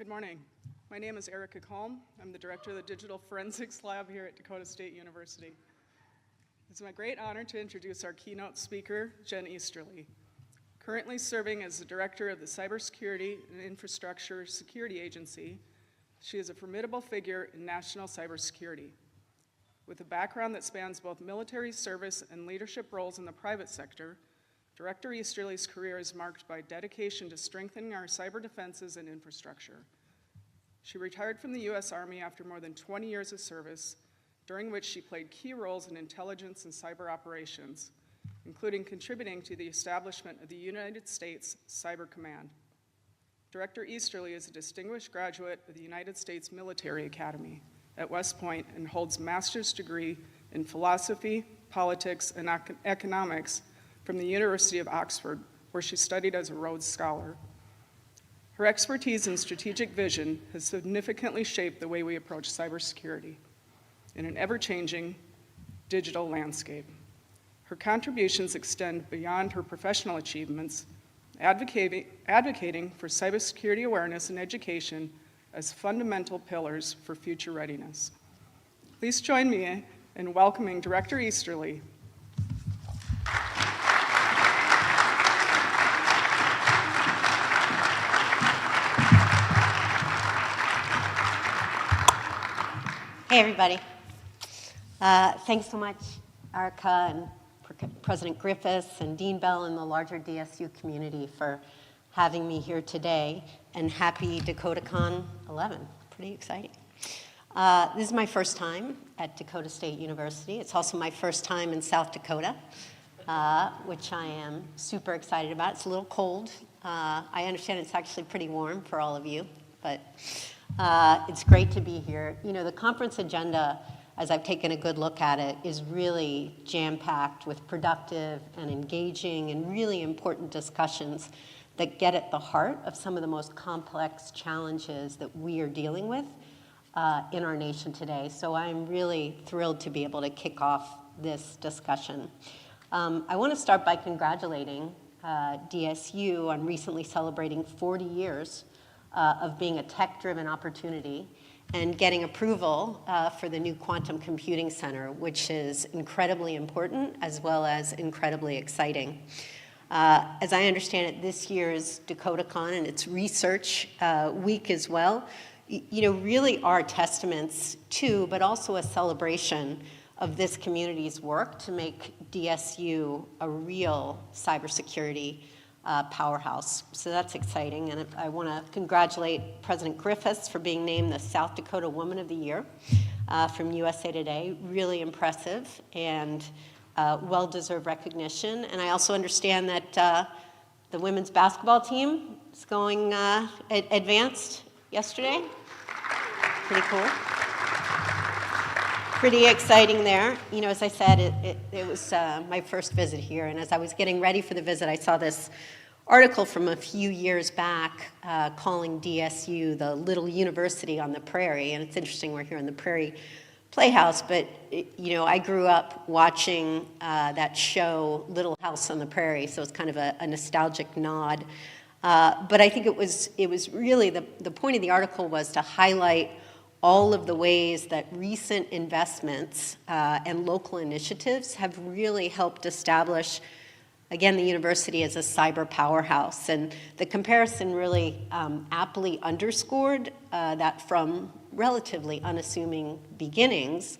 Good morning. My name is Erica Kalm. I'm the director of the Digital Forensics Lab here at Dakota State University. It's my great honor to introduce our keynote speaker, Jen Easterly. Currently serving as the director of the Cybersecurity and Infrastructure Security Agency, she is a formidable figure in national cybersecurity. With a background that spans both military service and leadership roles in the private sector, Director Easterly's career is marked by dedication to strengthening our cyber defenses and infrastructure. She retired from the U.S. Army after more than 20 years of service, during which she played key roles in intelligence and cyber operations, including contributing to the establishment of the United States Cyber Command. Director Easterly is a distinguished graduate of the United States Military Academy at West Point and holds a master's degree in philosophy, politics, and economics from the University of Oxford, where she studied as a Rhodes Scholar. Her expertise in strategic vision has significantly shaped the way we approach cybersecurity in an ever-changing digital landscape. Her contributions extend beyond her professional achievements, advocating for cybersecurity awareness and education as fundamental pillars for future readiness. Please join me in welcoming Director Easterly. Hey, everybody. Thanks so much, Erica and President Griffiths and Dean Bell and the larger DSU community for having me here today, and happy DakotaCon 11. Pretty exciting. This is my first time at Dakota State University. It's also my first time in South Dakota, which I am super excited about. It's a little cold. I understand it's actually pretty warm for all of you, but it's great to be here. You know, the conference agenda, as I've taken a good look at it, is really jam-packed with productive and engaging and really important discussions that get at the heart of some of the most complex challenges that we are dealing with in our nation today. So I'm really thrilled to be able to kick off this discussion. I want to start by congratulating DSU on recently celebrating 40 years of being a tech-driven opportunity and getting approval for the new Quantum Computing Center, which is incredibly important as well as incredibly exciting. As I understand it, this year's DakotaCon and its research week as well, you know, really are testaments to, but also a celebration of this community's work to make DSU a real cybersecurity powerhouse. So that's exciting, and I want to congratulate President Griffiths for being named the South Dakota Woman of the Year from USA Today. Really impressive and well-deserved recognition. And I also understand that the women's basketball team is going advanced yesterday. Pretty cool. Pretty exciting there. You know, as I said, it was my first visit here, and as I was getting ready for the visit, I saw this article from a few years back calling DSU the little university on the prairie, and it's interesting we're here in the Prairie Playhouse, but you know, I grew up watching that show Little House on the Prairie, so it's kind of a nostalgic nod. But I think it was really, the point of the article was to highlight all of the ways that recent investments and local initiatives have really helped establish, again, the university as a cyber powerhouse. And the comparison really aptly underscored that from relatively unassuming beginnings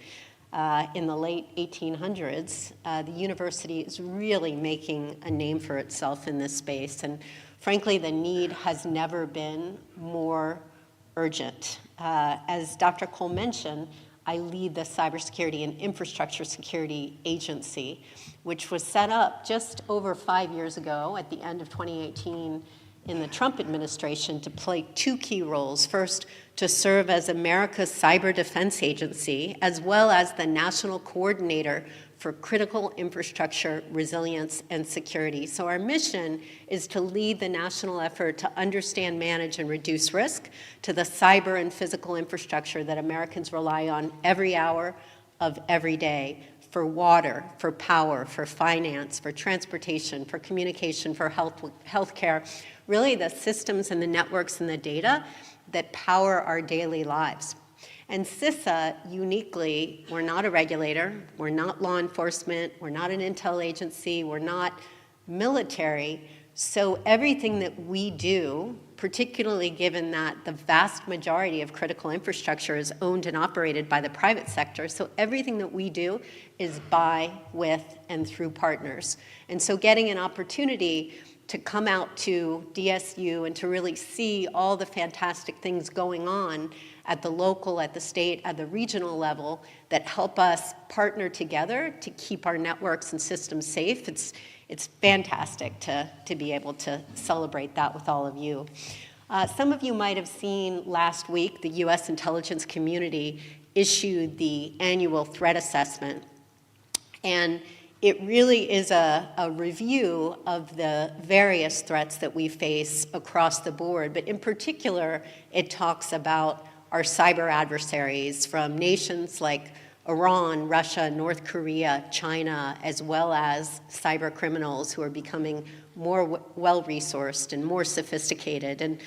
in the late 1800s, the university is really making a name for itself in this space. And frankly, the need has never been more urgent. As Dr. Cole mentioned, I lead the Cybersecurity and Infrastructure Security Agency, which was set up just over 5 years ago at the end of 2018 in the Trump administration to play two key roles. First, to serve as America's cyber defense agency, as well as the national coordinator for critical infrastructure, resilience, and security. So our mission is to lead the national effort to understand, manage, and reduce risk to the cyber and physical infrastructure that Americans rely on every hour of every day, for water, for power, for finance, for transportation, for communication, for healthcare, really the systems and the networks and the data that power our daily lives. And CISA, uniquely, we're not a regulator, we're not law enforcement, we're not an intel agency, we're not military. So everything that we do, particularly given that the vast majority of critical infrastructure is owned and operated by the private sector, so everything that we do is by, with, and through partners. And so getting an opportunity to come out to DSU and to really see all the fantastic things going on at the local, at the state, at the regional level that help us partner together to keep our networks and systems safe. It's fantastic to be able to celebrate that with all of you. Some of you might have seen last week the U.S. intelligence community issued the annual threat assessment. And it really is a review of the various threats that we face across the board. But in particular, it talks about our cyber adversaries from nations like Iran, Russia, North Korea, China, as well as cyber criminals who are becoming more well-resourced and more sophisticated. And,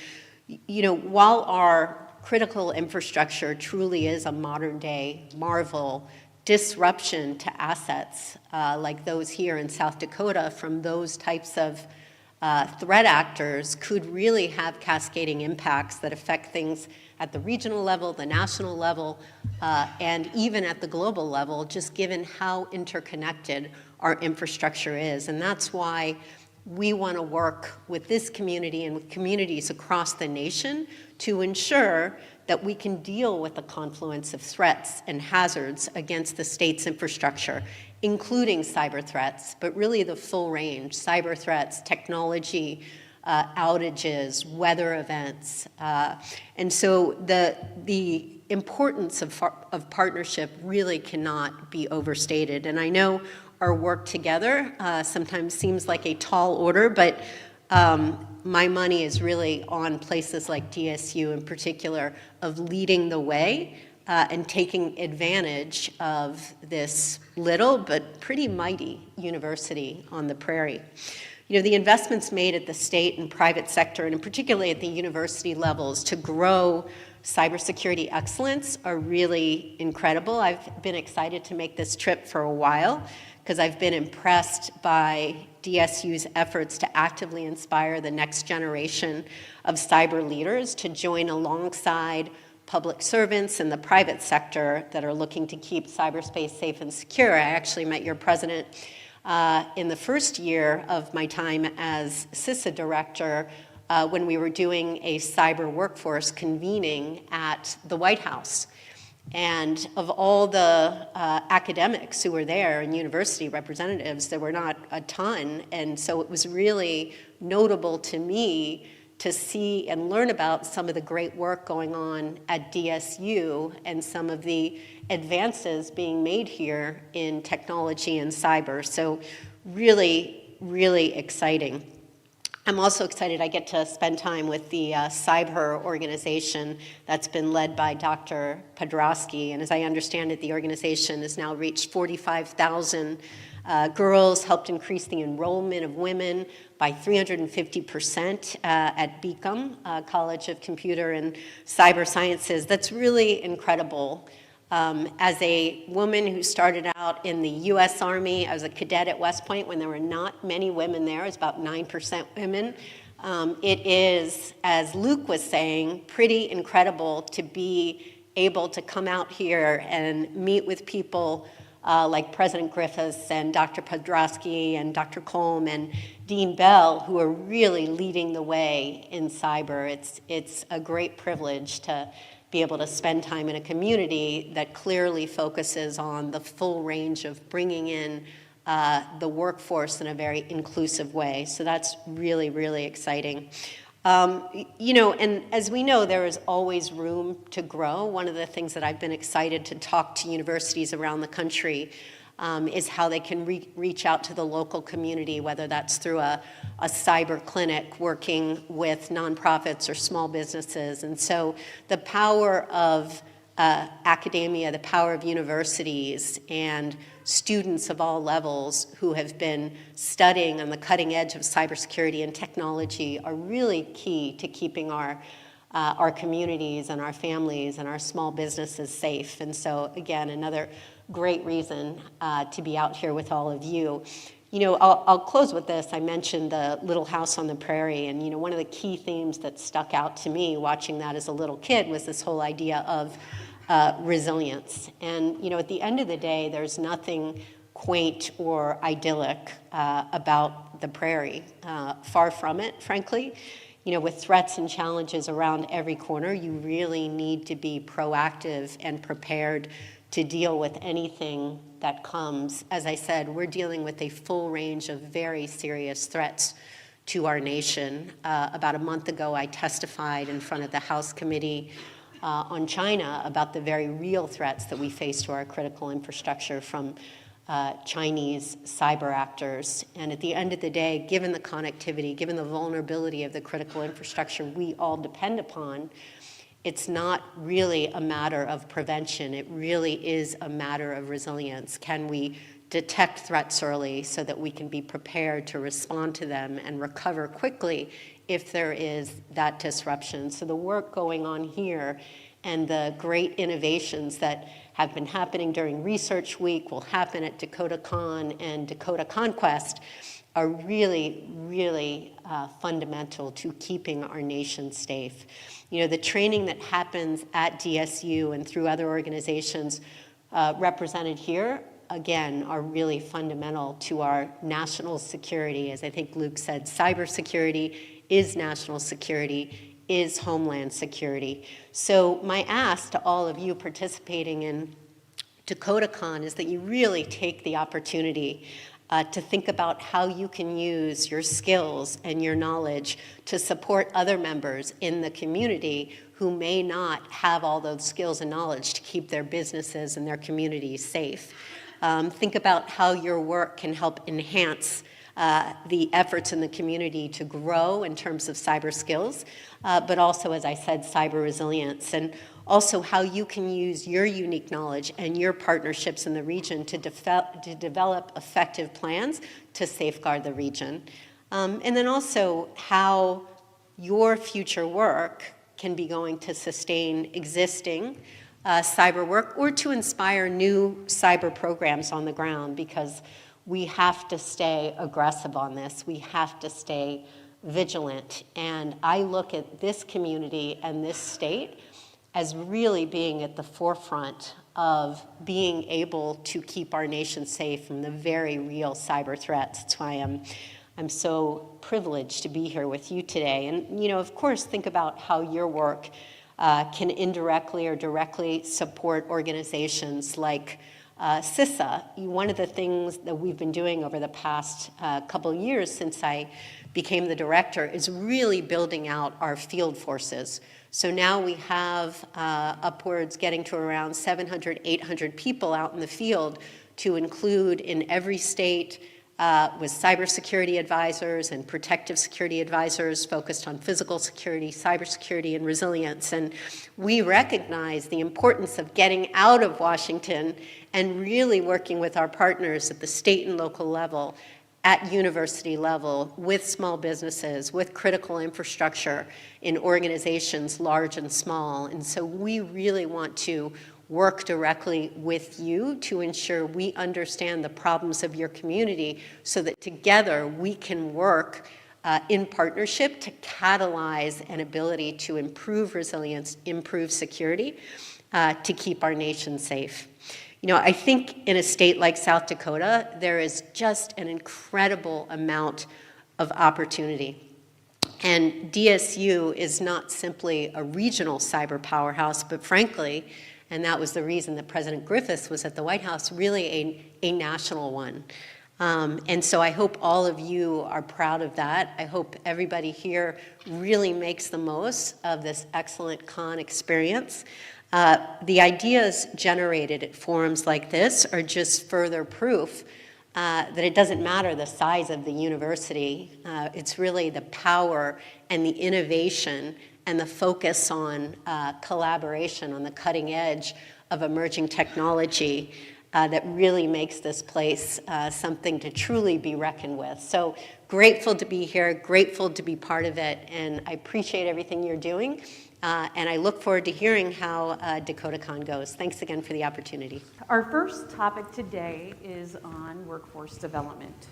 you know, while our critical infrastructure truly is a modern-day marvel, disruption to assets like those here in South Dakota from those types of threat actors could really have cascading impacts that affect things at the regional level, the national level, and even at the global level, just given how interconnected our infrastructure is. And that's why we want to work with this community and with communities across the nation to ensure that we can deal with the confluence of threats and hazards against the state's infrastructure, including cyber threats, but really the full range, cyber threats, technology, outages, weather events. And so the importance of partnership really cannot be overstated. And I know our work together sometimes seems like a tall order, but my money is really on places like DSU in particular of leading the way and taking advantage of this little but pretty mighty university on the prairie. You know, the investments made at the state and private sector, and particularly at the university levels, to grow cybersecurity excellence are really incredible. I've been excited to make this trip for a while because I've been impressed by DSU's efforts to actively inspire the next generation of cyber leaders to join alongside public servants in the private sector that are looking to keep cyberspace safe and secure. I actually met your president in the first year of my time as CISA director when we were doing a cyber workforce convening at the White House. And of all the academics who were there and university representatives, there were not a ton. And so it was really notable to me to see and learn about some of the great work going on at DSU and some of the advances being made here in technology and cyber. So really, really exciting. I'm also excited I get to spend time with the Cyber organization that's been led by Dr. Podhradsky. And as I understand it, the organization has now reached 45,000 girls, helped increase the enrollment of women by 350% at Beacom, College of Computer and Cyber Sciences. That's really incredible. As a woman who started out in the U.S. Army, I was a cadet at West Point when there were not many women there. It was about 9% women. It is, as Luke was saying, pretty incredible to be able to come out here and meet with people like President Griffiths and Dr. Podhradsky and Dr. Colm and Dean Bell, who are really leading the way in cyber. It's a great privilege to be able to spend time in a community that clearly focuses on the full range of bringing in the workforce in a very inclusive way. So that's really, really exciting. You know, and as we know, there is always room to grow. One of the things that I've been excited to talk to universities around the country is how they can reach out to the local community, whether that's through a cyber clinic working with nonprofits or small businesses. And so the power of academia, the power of universities and students of all levels who have been studying on the cutting edge of cybersecurity and technology are really key to keeping our our communities and our families and our small businesses safe. And so again, another great reason to be out here with all of you. You know, I'll close with this. I mentioned the Little House on the Prairie, and you know, one of the key themes that stuck out to me watching that as a little kid was this whole idea of resilience. And you know, at the end of the day, there's nothing quaint or idyllic about the prairie. Far from it, frankly. You know, with threats and challenges around every corner, you really need to be proactive and prepared to deal with anything that comes. As I said, we're dealing with a full range of very serious threats to our nation. About a month ago, I testified in front of the House Committee on China about the very real threats that we face to our critical infrastructure from Chinese cyber actors. And at the end of the day, given the connectivity, given the vulnerability of the critical infrastructure we all depend upon, it's not really a matter of prevention. It really is a matter of resilience. Can we detect threats early so that we can be prepared to respond to them and recover quickly if there is that disruption? So the work going on here and the great innovations that have been happening during Research Week, will happen at DakotaCon and Dakota Conquest, are really, really fundamental to keeping our nation safe. You know, the training that happens at DSU and through other organizations represented here, again, are really fundamental to our national security. As I think Luke said, cybersecurity is national security, is homeland security. So my ask to all of you participating in DakotaCon is that you really take the opportunity to think about how you can use your skills and your knowledge to support other members in the community who may not have all those skills and knowledge to keep their businesses and their communities safe. Think about how your work can help enhance the efforts in the community to grow in terms of cyber skills, but also, as I said, cyber resilience, and also how you can use your unique knowledge and your partnerships in the region to develop effective plans to safeguard the region. And then also how your future work can be going to sustain existing cyber work or to inspire new cyber programs on the ground, because we have to stay aggressive on this. We have to stay vigilant. And I look at this community and this state as really being at the forefront of being able to keep our nation safe from the very real cyber threats. That's why I'm so privileged to be here with you today. And, you know, of course, think about how your work can indirectly or directly support organizations like CISA. One of the things that we've been doing over the past couple of years since I became the director is really building out our field forces. So now we have upwards getting to around 700, 800 people out in the field to include in every state with cybersecurity advisors and protective security advisors focused on physical security, cybersecurity, and resilience. And we recognize the importance of getting out of Washington and really working with our partners at the state and local level, at university level, with small businesses, with critical infrastructure in organizations large and small. And so we really want to work directly with you to ensure we understand the problems of your community so that together we can work in partnership to catalyze an ability to improve resilience, improve security, to keep our nation safe. You know, I think in a state like South Dakota, there is just an incredible amount of opportunity. And DSU is not simply a regional cyber powerhouse, but frankly, and that was the reason that President Griffiths was at the White House, really a national one. And so I hope all of you are proud of that. I hope everybody here really makes the most of this excellent con experience. The ideas generated at forums like this are just further proof that it doesn't matter the size of the university. It's really the power and the innovation and the focus on collaboration on the cutting edge of emerging technology that really makes this place something to truly be reckoned with. So grateful to be here, grateful to be part of it, and I appreciate everything you're doing. And I look forward to hearing how DakotaCon goes. Thanks again for the opportunity. Our first topic today is on workforce development.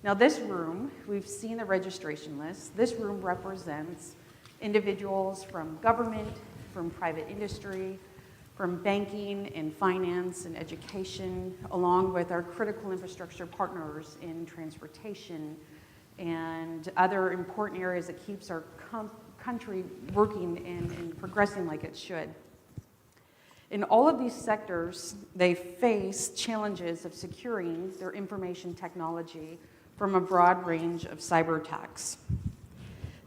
Now this room, we've seen the registration list. This room represents individuals from government, from private industry, from banking and finance and education, along with our critical infrastructure partners in transportation and other important areas that keeps our country working and progressing like it should. In all of these sectors, they face challenges of securing their information technology from a broad range of cyber attacks.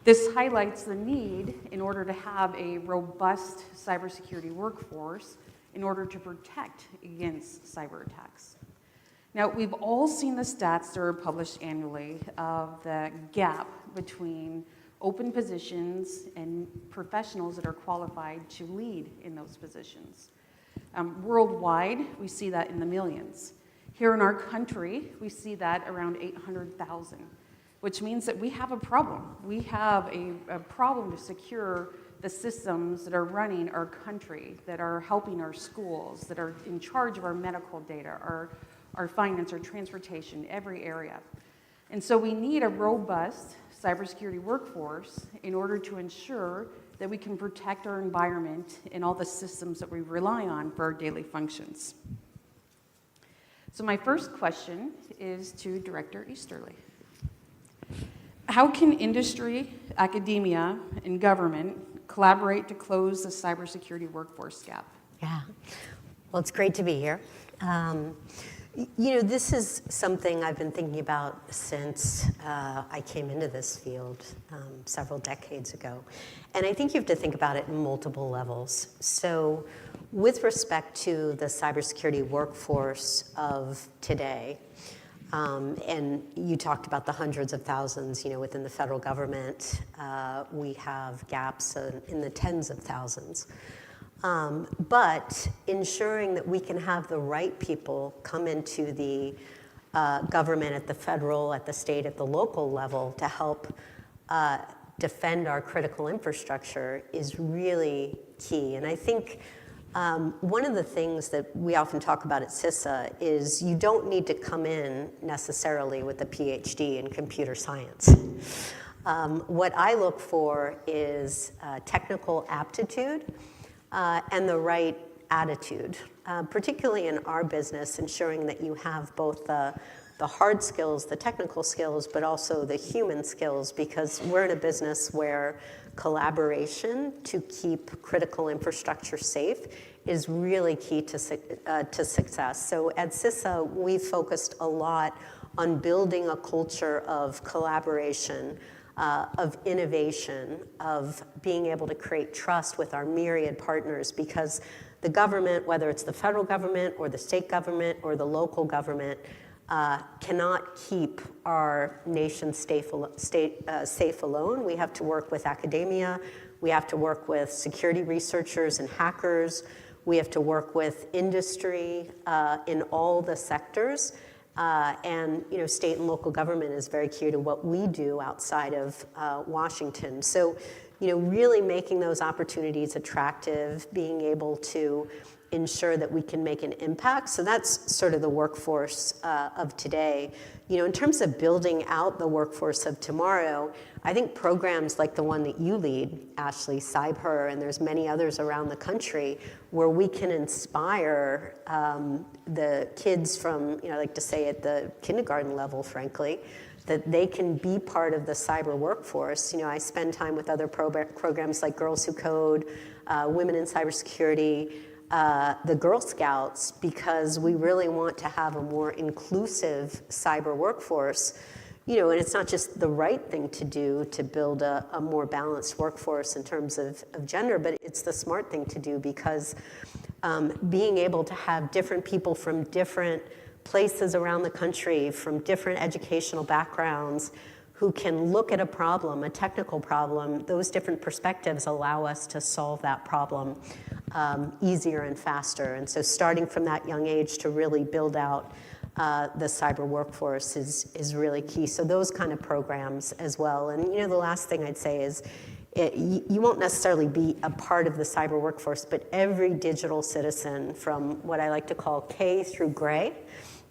This highlights the need in order to have a robust cybersecurity workforce in order to protect against cyber attacks. Now, we've all seen the stats that are published annually of the gap between open positions and professionals that are qualified to lead in those positions. Worldwide, we see that in the millions. Here in our country, we see that around 800,000, which means that we have a problem. We have a problem to secure the systems that are running our country, that are helping our schools, that are in charge of our medical data, our finance, our transportation, every area. And so we need a robust cybersecurity workforce in order to ensure that we can protect our environment and all the systems that we rely on for our daily functions. So my first question is to Director Easterly. How can industry, academia, and government collaborate to close the cybersecurity workforce gap? Yeah, well, it's great to be here. You know, this is something I've been thinking about since I came into this field several decades ago. And I think you have to think about it in multiple levels. So with respect to the cybersecurity workforce of today, and you talked about the hundreds of thousands, you know, within the federal government, we have gaps in the tens of thousands. But ensuring that we can have the right people come into the government at the federal, at the state, at the local level to help defend our critical infrastructure is really key. And I think one of the things that we often talk about at CISA is you don't need to come in necessarily with a PhD in computer science. What I look for is technical aptitude and the right attitude, particularly in our business, ensuring that you have both the hard skills, the technical skills, but also the human skills, because we're in a business where collaboration to keep critical infrastructure safe is really key to success. So at CISA, we focused a lot on building a culture of collaboration, of innovation, of being able to create trust with our myriad partners, because the government, whether it's the federal government or the state government or the local government, cannot keep our nation safe alone. We have to work with academia. We have to work with security researchers and hackers. We have to work with industry in all the sectors. And you know, state and local government is very key to what we do outside of Washington. So, you know, really making those opportunities attractive, being able to ensure that we can make an impact. So that's sort of the workforce of today. You know, in terms of building out the workforce of tomorrow, I think programs like the one that you lead, Ashley, Cyber, and there's many others around the country where we can inspire the kids from, you know, I like to say at the kindergarten level, frankly, that they can be part of the cyber workforce. You know, I spend time with other programs like Girls Who Code, Women in Cybersecurity, the Girl Scouts, because we really want to have a more inclusive cyber workforce. You know, and it's not just the right thing to do to build a more balanced workforce in terms of gender, but it's the smart thing to do, because being able to have different people from different places around the country, from different educational backgrounds, who can look at a problem, a technical problem, those different perspectives allow us to solve that problem easier and faster. And so starting from that young age to really build out the cyber workforce is really key. So those kind of programs as well. And the last thing I'd say is you won't necessarily be a part of the cyber workforce, but every digital citizen from what I like to call K through gray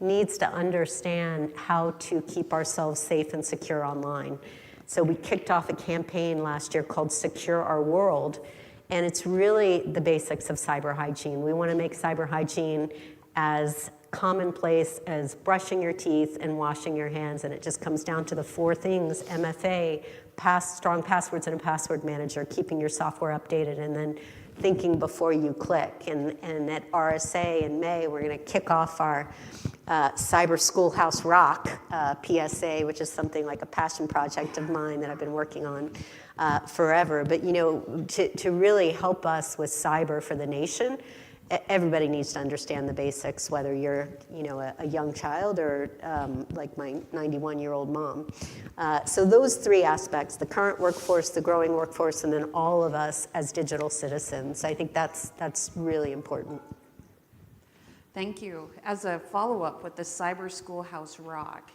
needs to understand how to keep ourselves safe and secure online. So we kicked off a campaign last year called Secure Our World, and it's really the basics of cyber hygiene. We want to make cyber hygiene as commonplace as brushing your teeth and washing your hands, and it just comes down to the 4 things: MFA, strong passwords and a password manager, keeping your software updated, and then thinking before you click. And at RSA in May, we're going to kick off our Cyber Schoolhouse Rock PSA, which is something like a passion project of mine that I've been working on forever. But to really help us with cyber for the nation, everybody needs to understand the basics, whether you're a young child or like my 91-year-old mom. So those 3 aspects: the current workforce, the growing workforce, and then all of us as digital citizens. I think that's really important. Thank you. As a follow-up with the Cyber Schoolhouse Rock,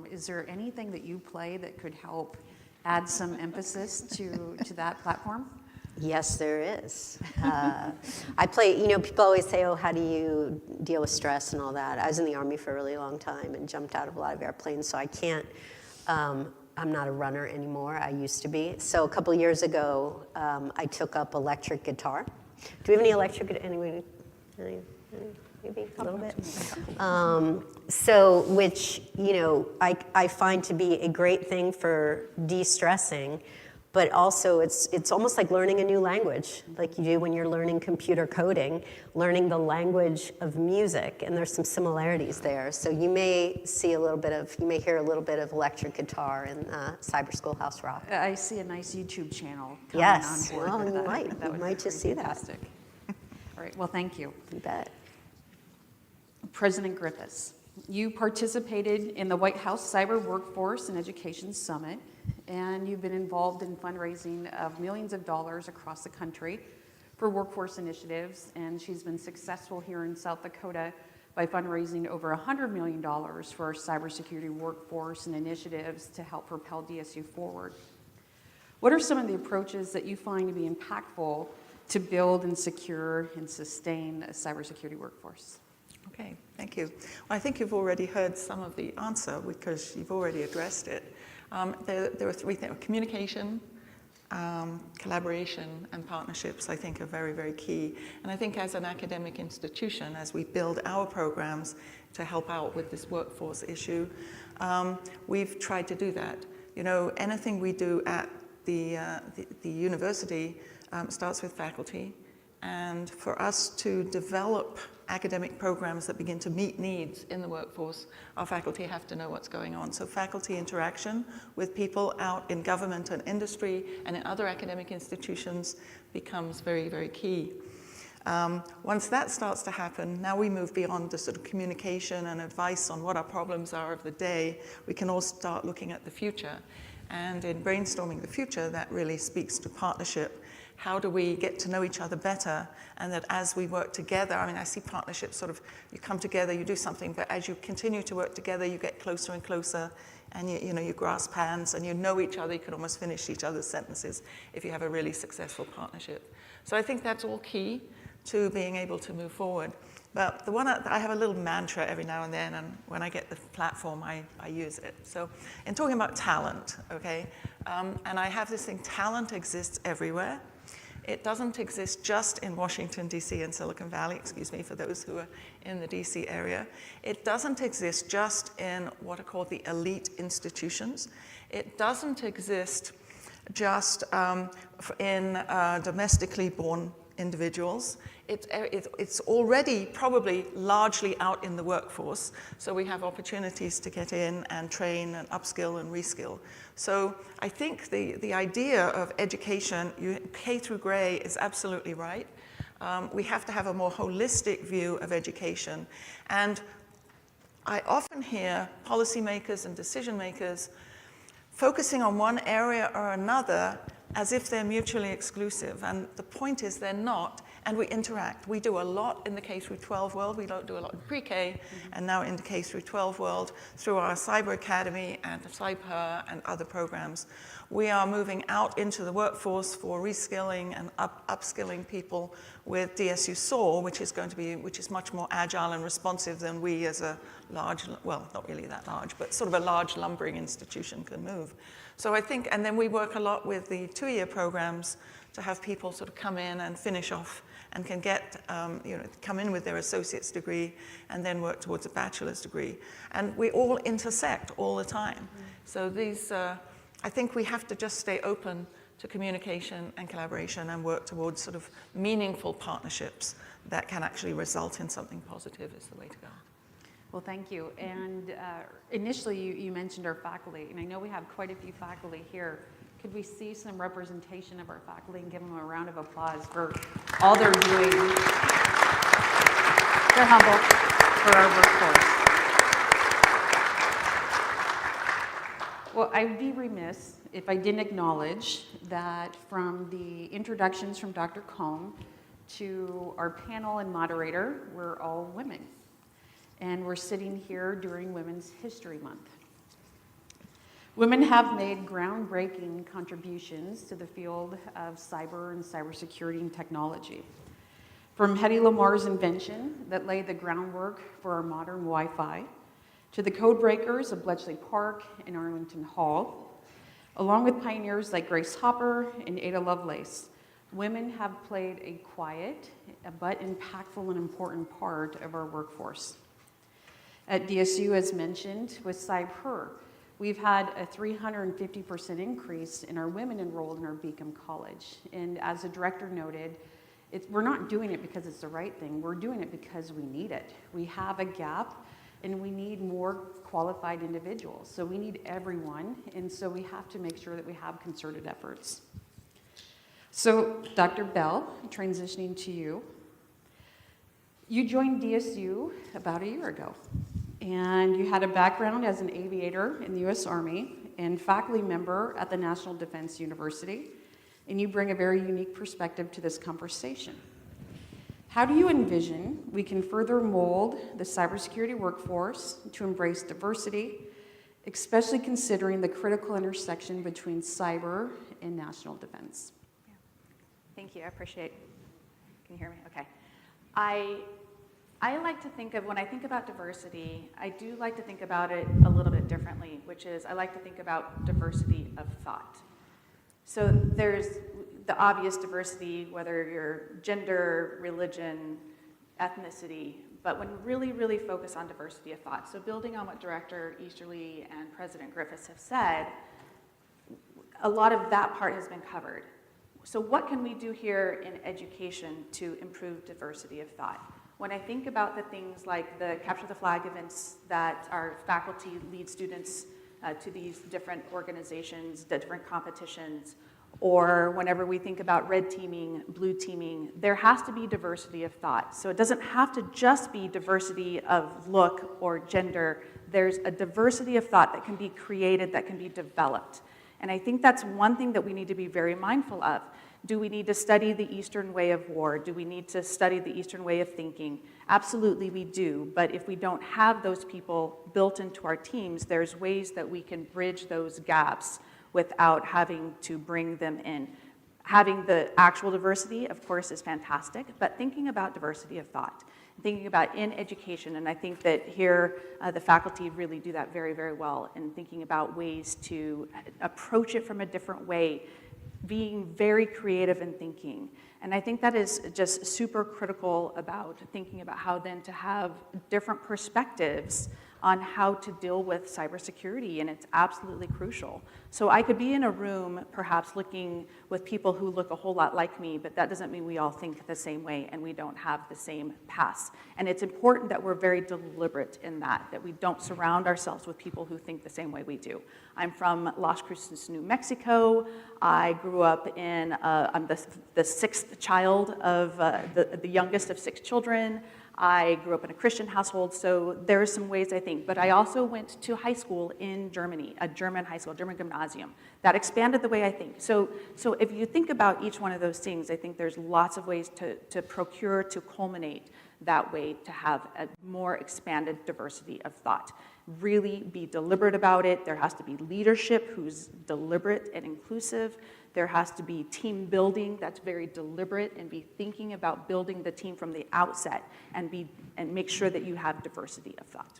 is there anything that you play that could help add some emphasis to that platform? Yes, there is. I play, people always say, oh, how do you deal with stress and all that? I was in the Army for a really long time and jumped out of a lot of airplanes, so I can't, I'm not a runner anymore. I used to be. So a couple years ago, I took up electric guitar. Do we have any electric guitar? Anybody? Maybe a little bit. So, which, I find to be a great thing for de-stressing, but also it's almost like learning a new language, like you do when you're learning computer coding, learning the language of music, and there's some similarities there. So you may hear a little bit of electric guitar in Cyber Schoolhouse Rock. I see a nice YouTube channel coming Yes, on board. well, with you that. might. That You would might be just see that. fantastic. All right, well, thank you. You bet. President Griffiths, you participated in the White House Cyber Workforce and Education Summit, and you've been involved in fundraising of millions of dollars across the country for workforce initiatives, and she's been successful here in South Dakota by fundraising over $100 million for our cybersecurity workforce and initiatives to help propel DSU forward. What are some of the approaches that you find to be impactful to build and secure and sustain a cybersecurity workforce? Okay, thank you. Well, I think you've already heard some of the answer because you've already addressed it. There are 3 things: communication, collaboration, and partnerships, I think, are very, very key. And I think as an academic institution, as we build our programs to help out with this workforce issue, we've tried to do that. Anything we do at the university starts with faculty. And for us to develop academic programs that begin to meet needs in the workforce, our faculty have to know what's going on. So faculty interaction with people out in government and industry and in other academic institutions becomes very, very key. Once that starts to happen, now we move beyond the sort of communication and advice on what our problems are of the day. We can all start looking at the future. And in brainstorming the future, that really speaks to partnership. How do we get to know each other better? And that as we work together, I see partnerships sort of, you come together, you do something, but as you continue to work together, you get closer and closer, and you grasp hands, and you know each other. You can almost finish each other's sentences if you have a really successful partnership. So I think that's all key to being able to move forward. But the one I have a little mantra every now and then, and when I get the platform, I use it. So in talking about talent, okay, and I have this thing: talent exists everywhere. It doesn't exist just in Washington, D.C. and Silicon Valley, excuse me, for those who are in the D.C. area. It doesn't exist just in what are called the elite institutions. It doesn't exist just in domestically born individuals. It's already probably largely out in the workforce, so we have opportunities to get in and train and upskill and reskill. So I think the idea of education, K through gray, is absolutely right. We have to have a more holistic view of education. And I often hear policymakers and decision makers focusing on one area or another as if they're mutually exclusive. And the point is they're not. and we interact. We do a lot in the K through 12 world. We don't do a lot in pre-K, and now in the K through 12 world through our Cyber Academy and CIPA and other programs. We are moving out into the workforce for reskilling and upskilling people with DSU SOAR, which is much more agile and responsive than we as a large, well, not really that large, but sort of a large lumbering institution can move. So I think, and then we work a lot with the 2-year programs to have people sort of come in and finish off and can get, come in with their associate's degree and then work towards a bachelor's degree. And we all intersect all the time. So these, I think we have to just stay open to communication and collaboration and work towards sort of meaningful partnerships that can actually result in something positive is the way to go. Well, thank you. And initially, you mentioned our faculty, and I know we have quite a few faculty here. Could we see some representation of our faculty and give them a round of applause for all they're doing? They're humble for our workforce. Well, I'd be remiss if I didn't acknowledge that from the introductions from Dr. Combe to our panel and moderator, we're all women. And we're sitting here during Women's History Month. Women have made groundbreaking contributions to the field of cyber and cybersecurity and technology. From Hedy Lamarr's invention that laid the groundwork for our modern Wi-Fi, to the code breakers of Bletchley Park and Arlington Hall, along with pioneers like Grace Hopper and Ada Lovelace, women have played a quiet but impactful and important part of our workforce. At DSU, as mentioned, with CyberHer, we've had a 350% increase in our women enrolled in our Beacom College. And as the director noted, we're not doing it because it's the right thing. We're doing it because we need it. We have a gap, and we need more qualified individuals. So we need everyone, and so we have to make sure that we have concerted efforts. So, Dr. Bell, transitioning to you. You joined DSU about a year ago, and you had a background as an aviator in the U.S. Army and faculty member at the National Defense University, and you bring a very unique perspective to this conversation. How do you envision we can further mold the cybersecurity workforce to embrace diversity, especially considering the critical intersection between cyber and national defense? Yeah. Thank you, I appreciate. Can you hear me? Okay. I like to think of, when I think about diversity, I do like to think about it a little bit differently, which is I like to think about diversity of thought. So there's the obvious diversity, whether you're gender, religion, ethnicity, but when we really focus on diversity of thought, so building on what Director Easterly and President Griffiths have said, a lot of that part has been covered. So what can we do here in education to improve diversity of thought? When I think about the things like the Capture the Flag events that our faculty lead students to these different organizations, the different competitions, or whenever we think about red teaming, blue teaming, there has to be diversity of thought. So it doesn't have to just be diversity of look or gender. There's a diversity of thought that can be created, that can be developed. And I think that's one thing that we need to be very mindful of. Do we need to study the Eastern way of war? Do we need to study the Eastern way of thinking? Absolutely we do, but if we don't have those people built into our teams, there's ways that we can bridge those gaps without having to bring them in. Having the actual diversity, of course, is fantastic, but thinking about diversity of thought, thinking about in education, and I think that here the faculty really do that very, very well in thinking about ways to approach it from a different way, being very creative in thinking. And I think that is just super critical about thinking about how then to have different perspectives on how to deal with cybersecurity, and it's absolutely crucial. So I could be in a room perhaps looking with people who look a whole lot like me, but that doesn't mean we all think the same way and we don't have the same paths. And it's important that we're very deliberate in that we don't surround ourselves with people who think the same way we do. I'm from Las Cruces, New Mexico. I grew up in, I'm the sixth child of, the youngest of 6 children. I grew up in a Christian household, so there are some ways I think. But I also went to high school in Germany, a German high school, German gymnasium. That expanded the way I think. So if you think about each one of those things, I think there's lots of ways to procure, to culminate that way, to have a more expanded diversity of thought. Really be deliberate about it. There has to be leadership who's deliberate and inclusive. There has to be team building that's very deliberate, and be thinking about building the team from the outset, and make sure that you have diversity of thought.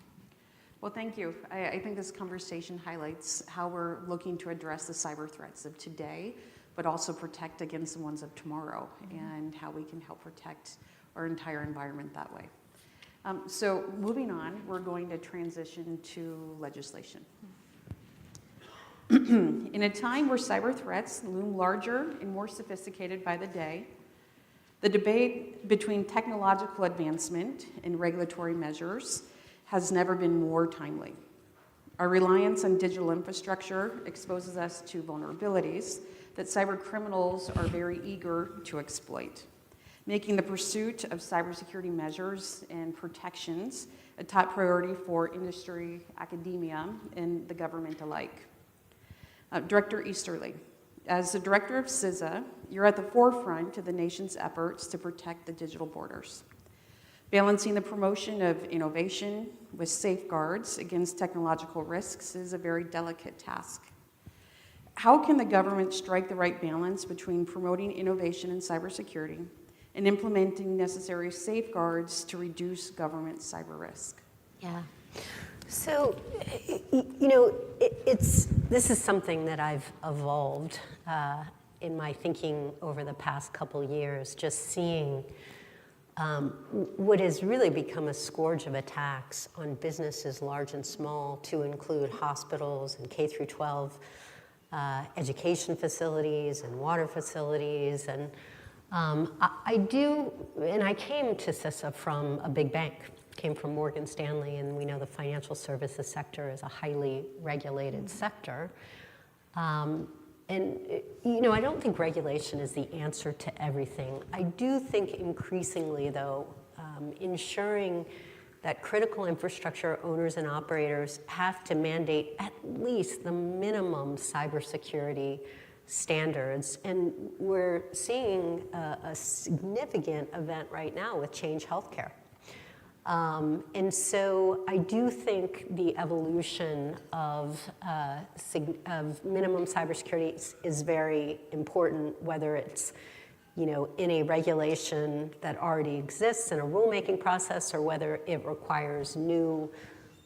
Well, thank you. I think this conversation highlights how we're looking to address the cyber threats of today, but also protect against the ones of tomorrow, and how we can help protect our entire environment that way. So moving on, we're going to transition to legislation. In a time where cyber threats loom larger and more sophisticated by the day, the debate between technological advancement and regulatory measures has never been more timely. Our reliance on digital infrastructure exposes us to vulnerabilities that cyber criminals are very eager to exploit, making the pursuit of cybersecurity measures and protections a top priority for industry, academia, and the government alike. Director Easterly, as the director of CISA, you're at the forefront of the nation's efforts to protect the digital borders. Balancing the promotion of innovation with safeguards against technological risks is a very delicate task. How can the government strike the right balance between promoting innovation in cybersecurity and implementing necessary safeguards to reduce government cyber risk? Yeah. So, this is something that I've evolved in my thinking over the past couple years, just seeing what has really become a scourge of attacks on businesses large and small, to include hospitals and K through 12 education facilities and water facilities. And I came to CISA from a big bank. Came from Morgan Stanley, and we know the financial services sector is a highly regulated sector. I don't think regulation is the answer to everything. I do think increasingly, though, ensuring that critical infrastructure owners and operators have to mandate at least the minimum cybersecurity standards. And we're seeing a significant event right now with Change Healthcare. And so I do think the evolution of minimum cybersecurity is very important, whether it's in a regulation that already exists in a rulemaking process, or whether it requires new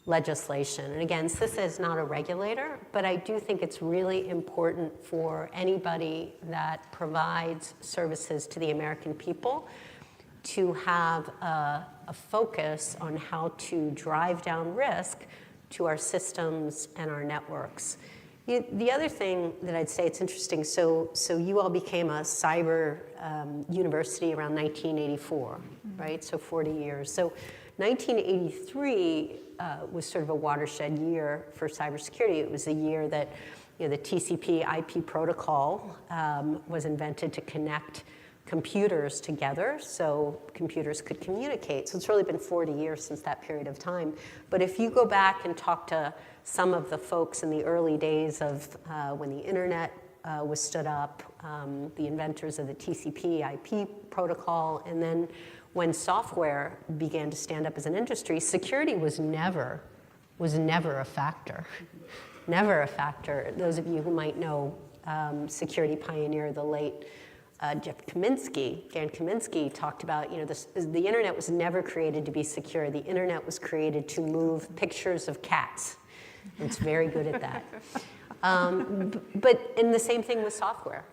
legislation. And again, CISA is not a regulator, but I do think it's really important for anybody that provides services to the American people to have a focus on how to drive down risk to our systems and our networks. The other thing that I'd say, it's interesting, so you all became a cyber university around 1984, right? So 40 years. So 1983 was sort of a watershed year for cybersecurity. It was the year that the TCP IP protocol was invented to connect computers together so computers could communicate. So it's really been 40 years since that period of time. But if you go back and talk to some of the folks in the early days of when the internet was stood up, the inventors of the TCP IP protocol, and then when software began to stand up as an industry, security was never a factor. Never a factor. Those of you who might know security pioneer, the late Dan Kaminsky talked about, the internet was never created to be secure. The internet was created to move pictures of cats. It's very good at that. And the same thing with software.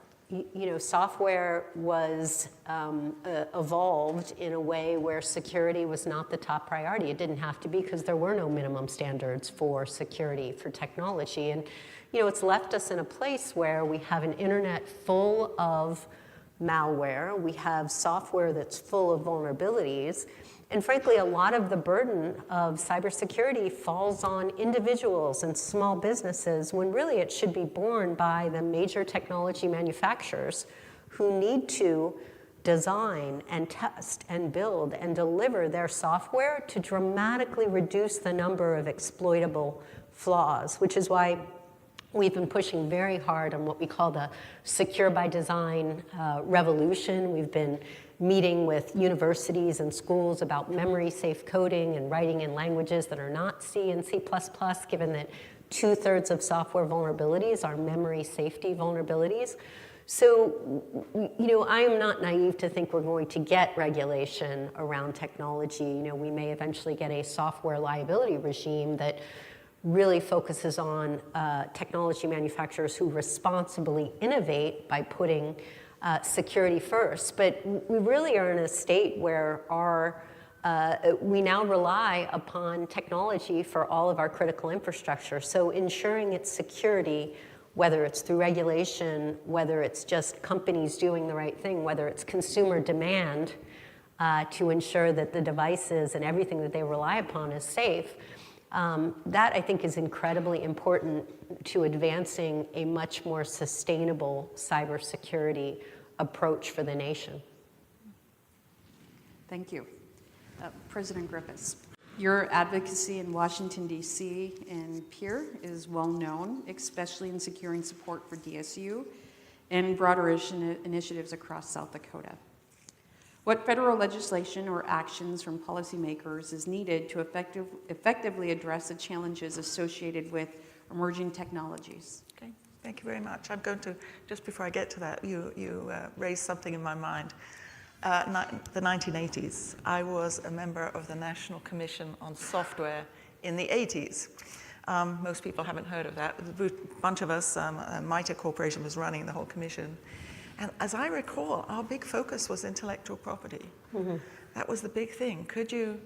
Software was evolved in a way where security was not the top priority. It didn't have to be, because there were no minimum standards for security, for technology. And, it's left us in a place where we have an internet full of malware, we have software that's full of vulnerabilities, and frankly, a lot of the burden of cybersecurity falls on individuals and small businesses, when really it should be borne by the major technology manufacturers, who need to design and test and build and deliver their software to dramatically reduce the number of exploitable flaws, which is why we've been pushing very hard on what we call the Secure by Design revolution. We've been meeting with universities and schools about memory-safe coding and writing in languages that are not C and C++, given that 2/3 of software vulnerabilities are memory safety vulnerabilities. So, I am not naive to think we're going to get regulation around technology. We may eventually get a software liability regime that really focuses on technology manufacturers who responsibly innovate by putting security first. But we really are in a state where we now rely upon technology for all of our critical infrastructure. So ensuring its security, whether it's through regulation, whether it's just companies doing the right thing, whether it's consumer demand to ensure that the devices and everything that they rely upon is safe, that I think is incredibly important to advancing a much more sustainable cybersecurity approach for the nation. Thank you. President Griffiths, your advocacy in Washington, D.C. and peer is well known, especially in securing support for DSU and broader initiatives across South Dakota. What federal legislation or actions from policymakers is needed to effectively address the challenges associated with emerging technologies? Okay, thank you very much. I'm going to, just before I get to that, you raised something in my mind. The 1980s, I was a member of the National Commission on Software in the 80s. Most people haven't heard of that. A bunch of us, MITRE Corporation was running the whole commission. And as I recall, our big focus was intellectual property. Mm-hmm. That was the big thing. Could you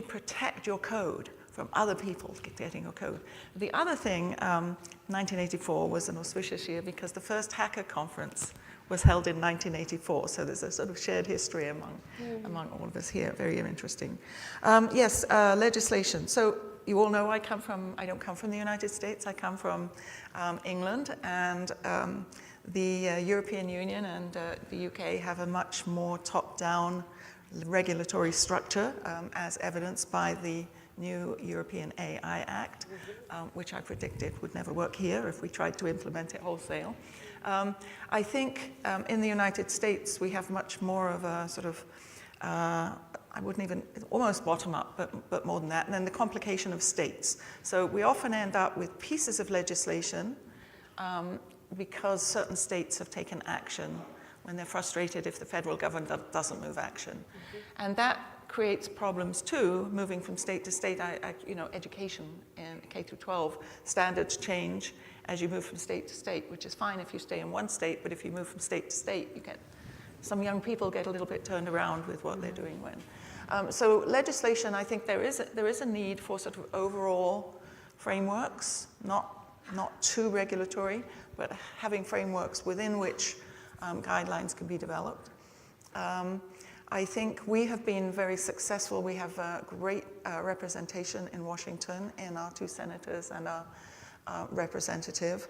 protect your code from other people getting your code? The other thing, 1984 was an auspicious year because the first hacker conference was held in 1984. So there's a sort of shared history among all of us here. Very interesting. Yes, legislation. So you all know I don't come from the United States. I come from England, and the European Union and the UK have a much more top-down regulatory structure, as evidenced by the new European AI Act, which I predicted would never work here if we tried to implement it wholesale. I think in the United States we have much more of a sort of, I wouldn't even, almost bottom-up, but more than that, and then the complication of states. So we often end up with pieces of legislation because certain states have taken action when they're frustrated if the federal government doesn't move action. Mm-hmm. And that creates problems too, moving from state to state. Education in K through 12 standards change as you move from state to state, which is fine if you stay in one state, but if you move from state to state, some young people get a little bit turned around with what they're doing when. So legislation, I think there is a need for sort of overall frameworks, not too regulatory, but having frameworks within which guidelines can be developed. I think we have been very successful. We have a great representation in Washington in our two senators and our representative.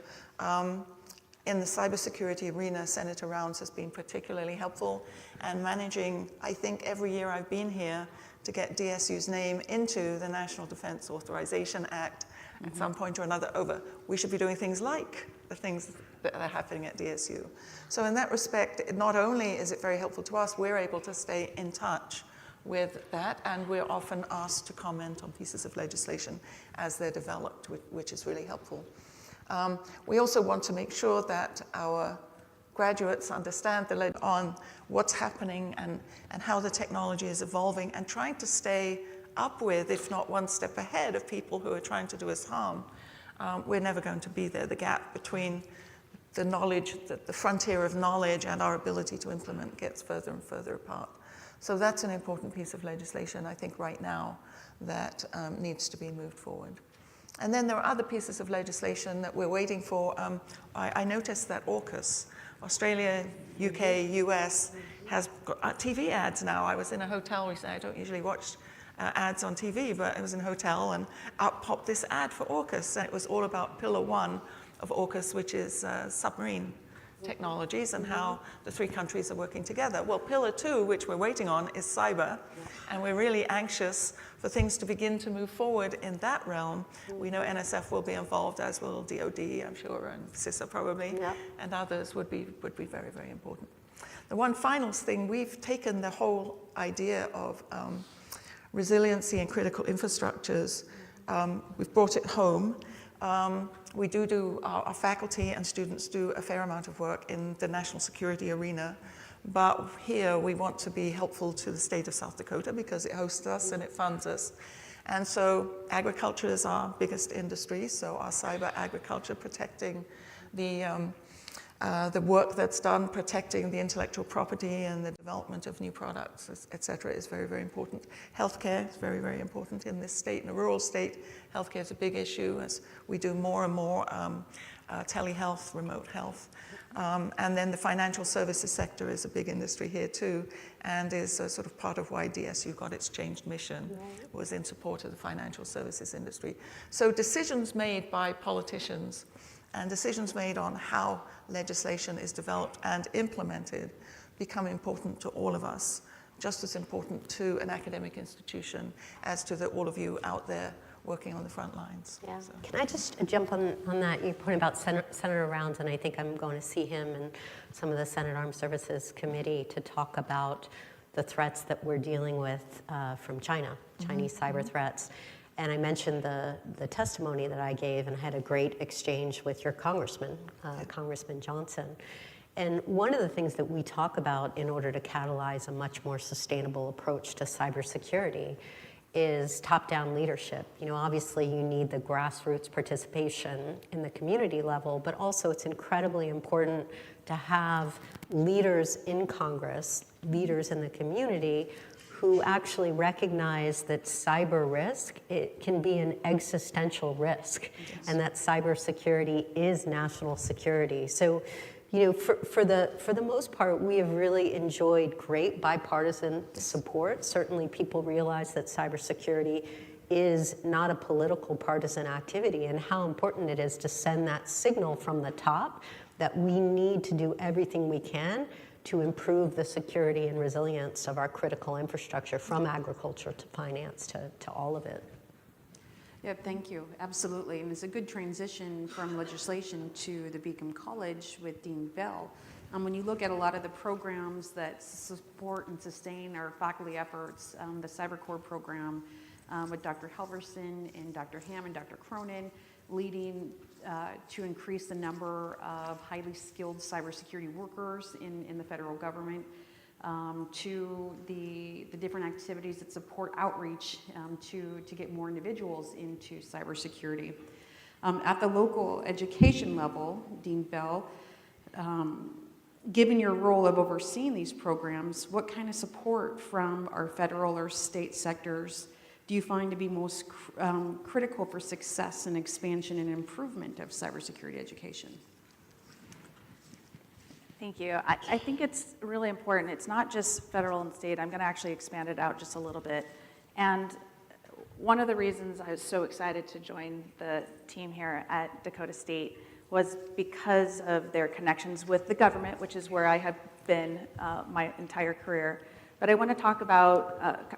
In the cybersecurity arena, Senator Rounds has been particularly helpful, and managing, I think every year I've been here, to get DSU's name into the National Defense Authorization Act at some point or another over. We should be doing things like the things that are happening at DSU. So in that respect, not only is it very helpful to us, we're able to stay in touch with that, and we're often asked to comment on pieces of legislation as they're developed, which is really helpful. We also want to make sure that our graduates understand on what's happening and how the technology is evolving, and trying to stay up with, if not one step ahead of people who are trying to do us harm. We're never going to be there. The gap between the knowledge, the frontier of knowledge and our ability to implement gets further and further apart. So that's an important piece of legislation, I think, right now that needs to be moved forward. And then there are other pieces of legislation that we're waiting for. I noticed that AUKUS, Australia, UK, US, has got TV ads now. I was in a hotel recently. I don't usually watch ads on TV, but I was in a hotel and out popped this ad for AUKUS, and it was all about Pillar 1 of AUKUS, which is submarine technologies and how the three countries are working together. Well, Pillar 2, which we're waiting on, is cyber, and we're really anxious for things to begin to move forward in that realm. We know NSF will be involved, as will DoD, I'm sure, and CISA probably, and others would be very, very important. The one final thing, we've taken the whole idea of resiliency and critical infrastructures, we've brought it home. We our faculty and students do a fair amount of work in the national security arena, but here we want to be helpful to the state of South Dakota because it hosts us and it funds us. And so agriculture is our biggest industry, so our cyber agriculture, protecting the work that's done, protecting the intellectual property and the development of new products, et cetera, is very, very important. Healthcare is very, very important in this state. In a rural state, healthcare is a big issue as we do more and more telehealth, remote health. And then the financial services sector is a big industry here too, and is sort of part of why DSU got its changed mission, was in support of the financial services industry. So decisions made by politicians and decisions made on how legislation is developed and implemented become important to all of us, just as important to an academic institution as to all of you out there working on the front lines. Yeah. So. Can I just jump on that? You point about Senator Rounds, and I think I'm going to see him and some of the Senate Armed Services Committee to talk about the threats that we're dealing with from China, Chinese cyber threats. And I mentioned the testimony that I gave, and I had a great exchange with your congressman, Congressman Johnson. And one of the things that we talk about in order to catalyze a much more sustainable approach to cybersecurity is top-down leadership. You know, obviously you need the grassroots participation in the community level, but also it's incredibly important to have leaders in Congress, leaders in the community who actually recognize that cyber risk, it can be an existential risk, and that cybersecurity is national security. So, you know, for the most part, we have really enjoyed great bipartisan support. Certainly people realize that cybersecurity is not a political partisan activity, and how important it is to send that signal from the top that we need to do everything we can to improve the security and resilience of our critical infrastructure, from agriculture to finance to all of it. Yeah, thank you. Absolutely. And it's a good transition from legislation to the Beacom College with Dean Bell. When you look at a lot of the programs that support and sustain our faculty efforts, the Cyber Core program with Dr. Helverson and Dr. Ham and Dr. Cronin, leading to increase the number of highly skilled cybersecurity workers in the federal government, to the different activities that support outreach to get more individuals into cybersecurity. At the local education level, Dean Bell, given your role of overseeing these programs, what kind of support from our federal or state sectors do you find to be most critical for success and expansion and improvement of cybersecurity education? Thank you. I think it's really important. It's not just federal and state. I'm going to actually expand it out just a little bit. And one of the reasons I was so excited to join the team here at Dakota State was because of their connections with the government, which is where I have been my entire career. But I want to talk about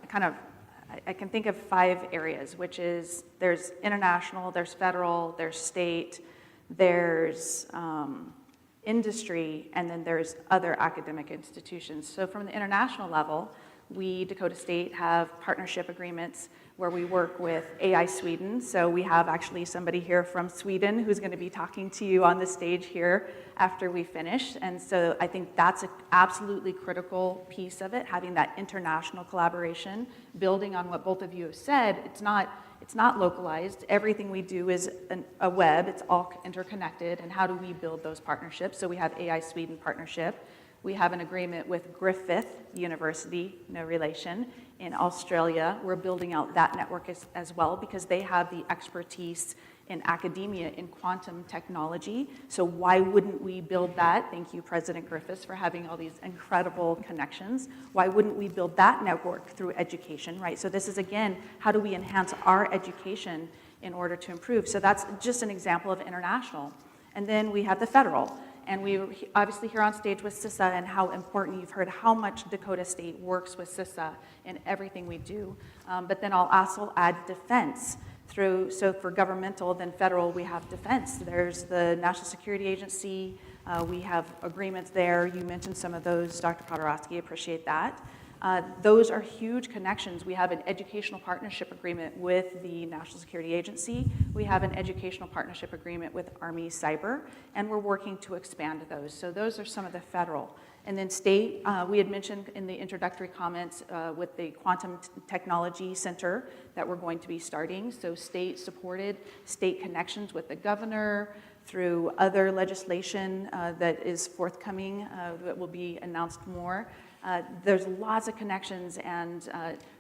I can think of 5 areas, which is there's international, there's federal, there's state, there's industry, and then there's other academic institutions. So from the international level, we, Dakota State, have partnership agreements where we work with AI Sweden. So we have actually somebody here from Sweden who's going to be talking to you on the stage here after we finish. And so I think that's an absolutely critical piece of it, having that international collaboration, building on what both of you have said. It's not localized. Everything we do is a web. It's all interconnected. And how do we build those partnerships? So we have AI Sweden partnership. We have an agreement with Griffiths University, no relation, in Australia. We're building out that network as well because they have the expertise in academia in quantum technology. So why wouldn't we build that? Thank you, President Griffiths, for having all these incredible connections. Why wouldn't we build that network through education, right? So this is, again, how do we enhance our education in order to improve? So that's just an example of international. And then we have the federal. And we were obviously here on stage with CISA and how important you've heard how much Dakota State works with CISA in everything we do. But then I'll also add defense. So for governmental, then federal, we have defense. There's the National Security Agency. We have agreements there. You mentioned some of those, Dr. Podhradsky, appreciate that. Those are huge connections. We have an educational partnership agreement with the National Security Agency. We have an educational partnership agreement with Army Cyber, and we're working to expand those. So those are some of the federal. And then state, we had mentioned in the introductory comments with the Quantum Technology Center that we're going to be starting. So state supported, state connections with the governor through other legislation that is forthcoming that will be announced more. There's lots of connections, and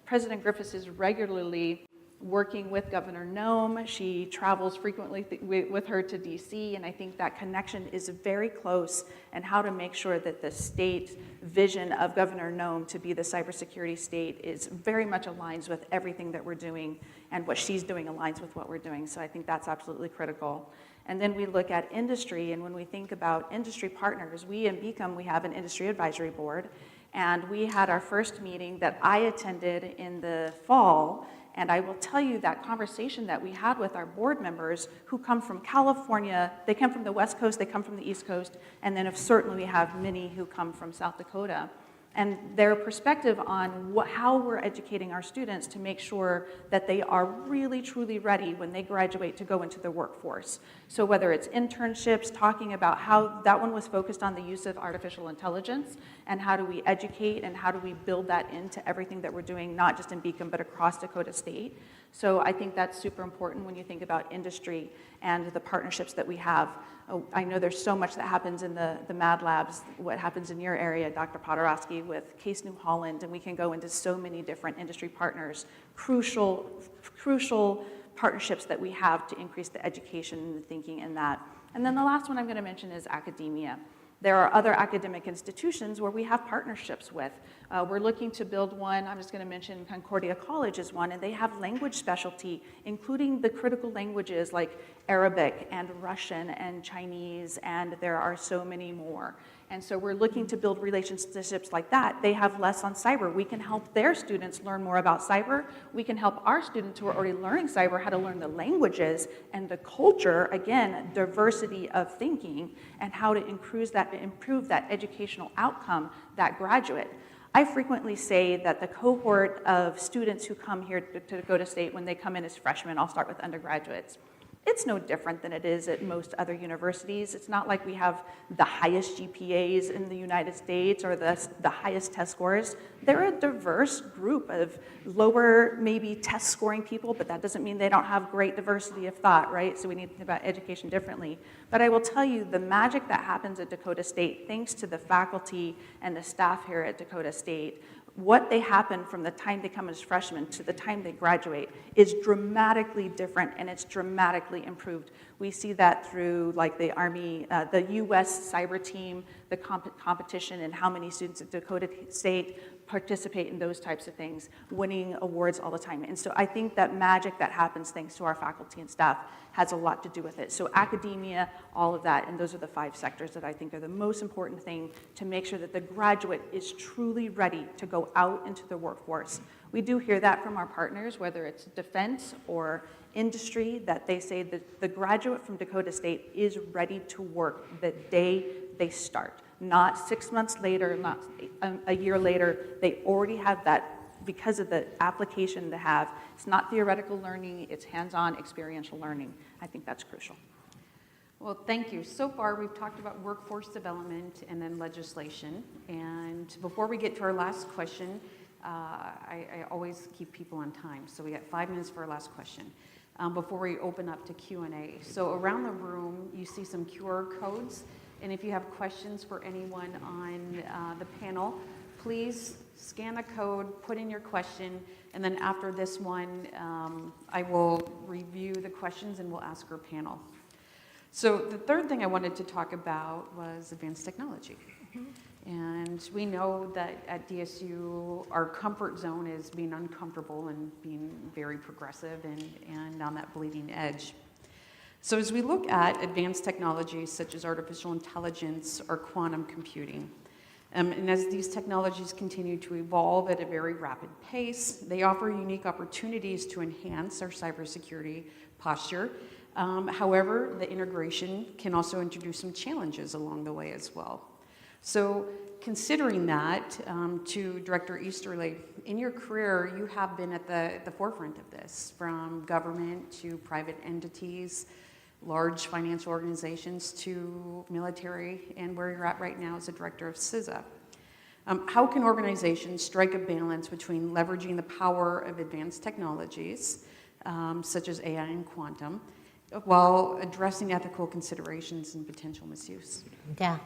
President Griffiths is regularly working with Governor Noem. She travels frequently with her to DC, and I think that connection is very close, and how to make sure that the state vision of Governor Noem to be the cybersecurity state is very much aligns with everything that we're doing, and what she's doing aligns with what we're doing. So I think that's absolutely critical. And then we look at industry, and when we think about industry partners, we in Beacom, we have an industry advisory board, and we had our first meeting that I attended in the fall, and I will tell you that conversation that we had with our board members who come from California, they come from the West Coast, they come from the East Coast, and then certainly we have many who come from South Dakota. And their perspective on how we're educating our students to make sure that they are really, truly ready when they graduate to go into the workforce. So whether it's internships, talking about how that one was focused on the use of artificial intelligence, and how do we educate and how do we build that into everything that we're doing, not just in Beacom, but across Dakota State. So I think that's super important when you think about industry and the partnerships that we have. I know there's so much that happens in the Mad Labs, what happens in your area, Dr. Podhradsky, with Case New Holland, and we can go into so many different industry partners, crucial partnerships that we have to increase the education and the thinking in that. And then the last one I'm going to mention is academia. There are other academic institutions where we have partnerships with. We're looking to build one, I'm just going to mention Concordia College is one, and they have language specialty, including the critical languages like Arabic and Russian and Chinese, and there are so many more. And so we're looking to build relationships like that. They have less on cyber. We can help their students learn more about cyber. We can help our students who are already learning cyber how to learn the languages and the culture, again, diversity of thinking, and how to improve that educational outcome, that graduate. I frequently say that the cohort of students who come here to Dakota State when they come in as freshmen, I'll start with undergraduates, it's no different than it is at most other universities. It's not like we have the highest GPAs in the United States or the highest test scores. They're a diverse group of lower, maybe test scoring people, but that doesn't mean they don't have great diversity of thought, right? So we need to think about education differently. But I will tell you, the magic that happens at Dakota State, thanks to the faculty and the staff here at Dakota State, what they happen from the time they come as freshmen to the time they graduate is dramatically different, and it's dramatically improved. We see that through like the Army, the US cyber team, the competition, and how many students at Dakota State participate in those types of things, winning awards all the time. And so I think that magic that happens thanks to our faculty and staff has a lot to do with it. So academia, all of that, and those are the 5 sectors that I think are the most important thing to make sure that the graduate is truly ready to go out into the workforce. We do hear that from our partners, whether it's defense or industry, that they say that the graduate from Dakota State is ready to work the day they start. Not 6 months later, not a year later. They already have that because of the application they have. It's not theoretical learning, it's hands-on experiential learning. I think that's crucial. Well, thank you. So far, we've talked about workforce development and then legislation. And before we get to our last question, I always keep people on time. So we got 5 minutes for our last question before we open up to Q&A. So around the room, you see some QR codes. And if you have questions for anyone on the panel, please scan the code, put in your question, and then after this one, I will review the questions and we'll ask our panel. So the third thing I wanted to talk about was advanced technology. And we know that at DSU, our comfort zone is being uncomfortable and being very progressive and on that bleeding edge. So as we look at advanced technologies such as artificial intelligence or quantum computing, and as these technologies continue to evolve at a very rapid pace, they offer unique opportunities to enhance our cybersecurity posture. However, the integration can also introduce some challenges along the way as well. So considering that, to Director Easterly, in your career, you have been at the forefront of this, from government to private entities, large financial organizations to military, and where you're at right now as a director of CISA. How can organizations strike a balance between leveraging the power of advanced technologies, such as AI and quantum, while addressing ethical considerations and potential misuse? Yeah.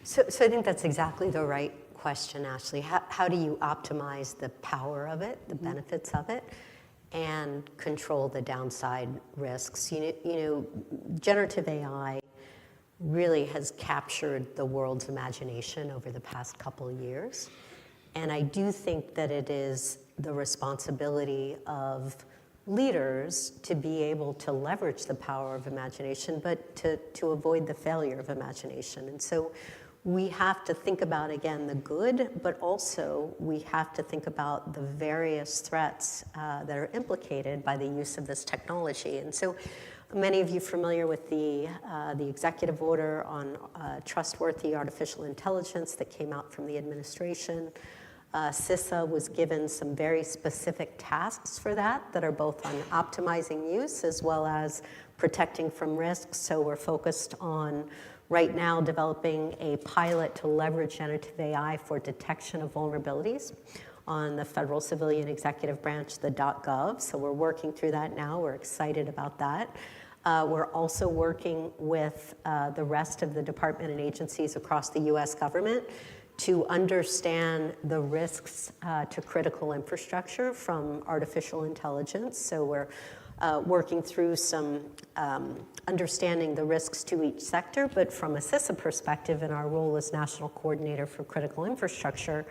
So I think that's exactly the right question, Ashley. How do you optimize the power of it, the benefits of it, and control the downside risks? You know, generative AI really has captured the world's imagination over the past couple of years. And I do think that it is the responsibility of leaders to be able to leverage the power of imagination, but to avoid the failure of imagination. And so we have to think about, again, the good, but also we have to think about the various threats that are implicated by the use of this technology. And so many of you familiar with the executive order on trustworthy artificial intelligence that came out from the administration. CISA was given some very specific tasks for that are both on optimizing use as well as protecting from risks. So we're focused on right now developing a pilot to leverage generative AI for detection of vulnerabilities on the federal civilian executive branch, the .gov. So we're working through that now. We're excited about that. We're also working with the rest of the department and agencies across the US government to understand the risks to critical infrastructure from artificial intelligence. So we're working through some understanding the risks to each sector, but from a CISA perspective, in our role as National Coordinator for Critical Infrastructure,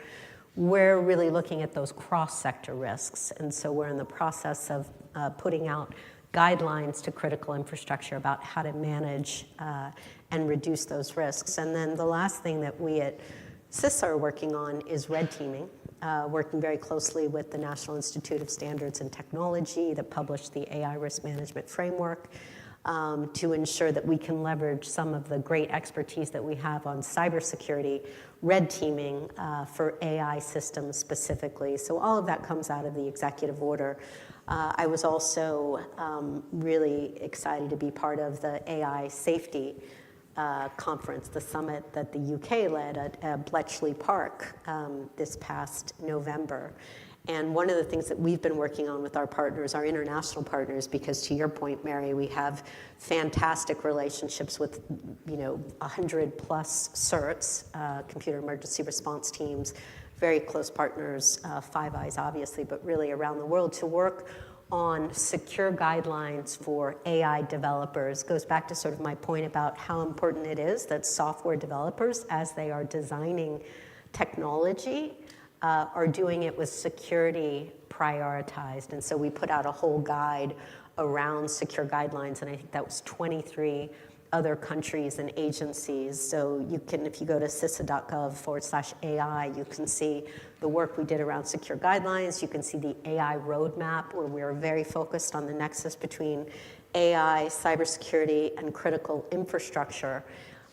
we're really looking at those cross-sector risks. And so we're in the process of putting out guidelines to critical infrastructure about how to manage and reduce those risks. And then the last thing that we at CISA are working on is red teaming, working very closely with the National Institute of Standards and Technology that published the AI Risk Management Framework to ensure that we can leverage some of the great expertise that we have on cybersecurity, red teaming for AI systems specifically. So all of that comes out of the executive order. I was also really excited to be part of the AI safety conference, the summit that the UK led at Bletchley Park this past November. And one of the things that we've been working on with our partners, our international partners, because to your point, Mary, we have fantastic relationships with 100 plus CERTs, computer emergency response teams, very close partners, Five Eyes obviously, but really around the world to work on secure guidelines for AI developers. Goes back to sort of my point about how important it is that software developers, as they are designing technology, are doing it with security prioritized. And so we put out a whole guide around secure guidelines, and I think that was 23 other countries and agencies. So you can, if you go to CISA.gov/AI, you can see the work we did around secure guidelines. You can see the AI roadmap, where we are very focused on the nexus between AI, cybersecurity, and critical infrastructure.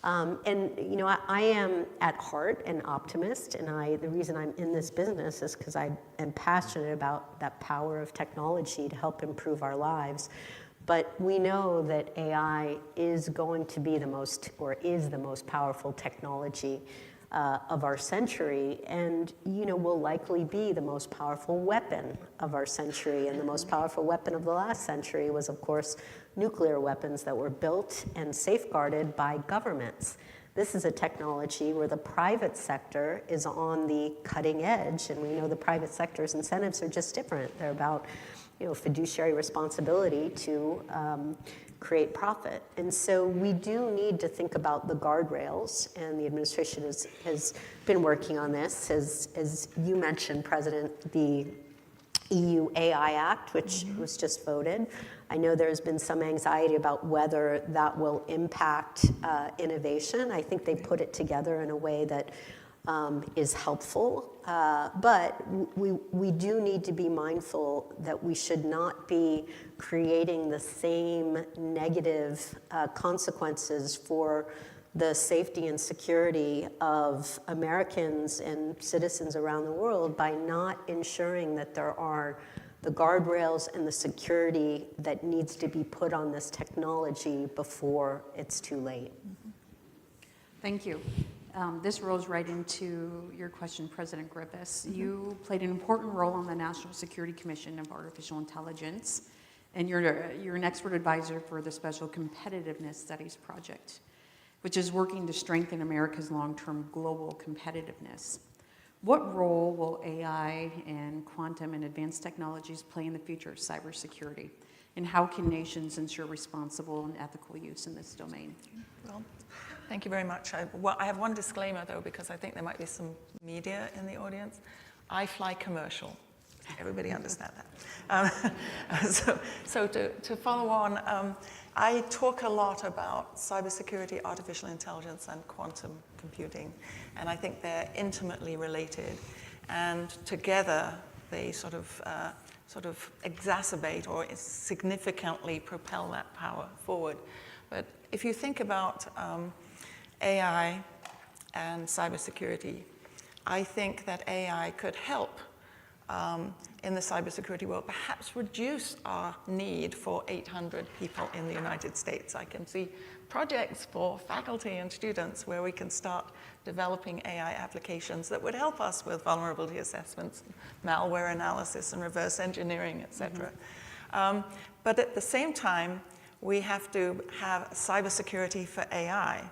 I am at heart an optimist, and the reason I'm in this business is because I am passionate about that power of technology to help improve our lives. But we know that AI is going to be the most powerful technology of our century, and will likely be the most powerful weapon of our century. And the most powerful weapon of the last century was, of course, nuclear weapons that were built and safeguarded by governments. This is a technology where the private sector is on the cutting edge, and we know the private sector's incentives are just different. They're about fiduciary responsibility to create profit. And so we do need to think about the guardrails, and the administration has been working on this. As you mentioned, President, the EU AI Act, which was just voted. I know there's been some anxiety about whether that will impact innovation. I think they put it together in a way that is helpful, but we do need to be mindful that we should not be creating the same negative consequences for the safety and security of Americans and citizens around the world by not ensuring that there are the guardrails and the security that needs to be put on this technology before it's too late. Thank you. This rolls right into your question, President Griffiths. You played an important role on the National Security Commission of Artificial Intelligence, and you're an expert advisor for the Special Competitiveness Studies Project, which is working to strengthen America's long-term global competitiveness. What role will AI and quantum and advanced technologies play in the future of cybersecurity? And how can nations ensure responsible and ethical use in this domain? Well, thank you very much. I have one disclaimer, though, because I think there might be some media in the audience. I fly commercial. Everybody understand that. So to follow on, I talk a lot about cybersecurity, artificial intelligence, and quantum computing, and I think they're intimately related. And together, they sort of exacerbate or significantly propel that power forward. But if you think about AI and cybersecurity, I think that AI could help in the cybersecurity world, perhaps reduce our need for 800 people in the United States. I can see projects for faculty and students where we can start developing AI applications that would help us with vulnerability assessments, malware analysis, and reverse engineering, et cetera. But at the same time, we have to have cybersecurity for AI,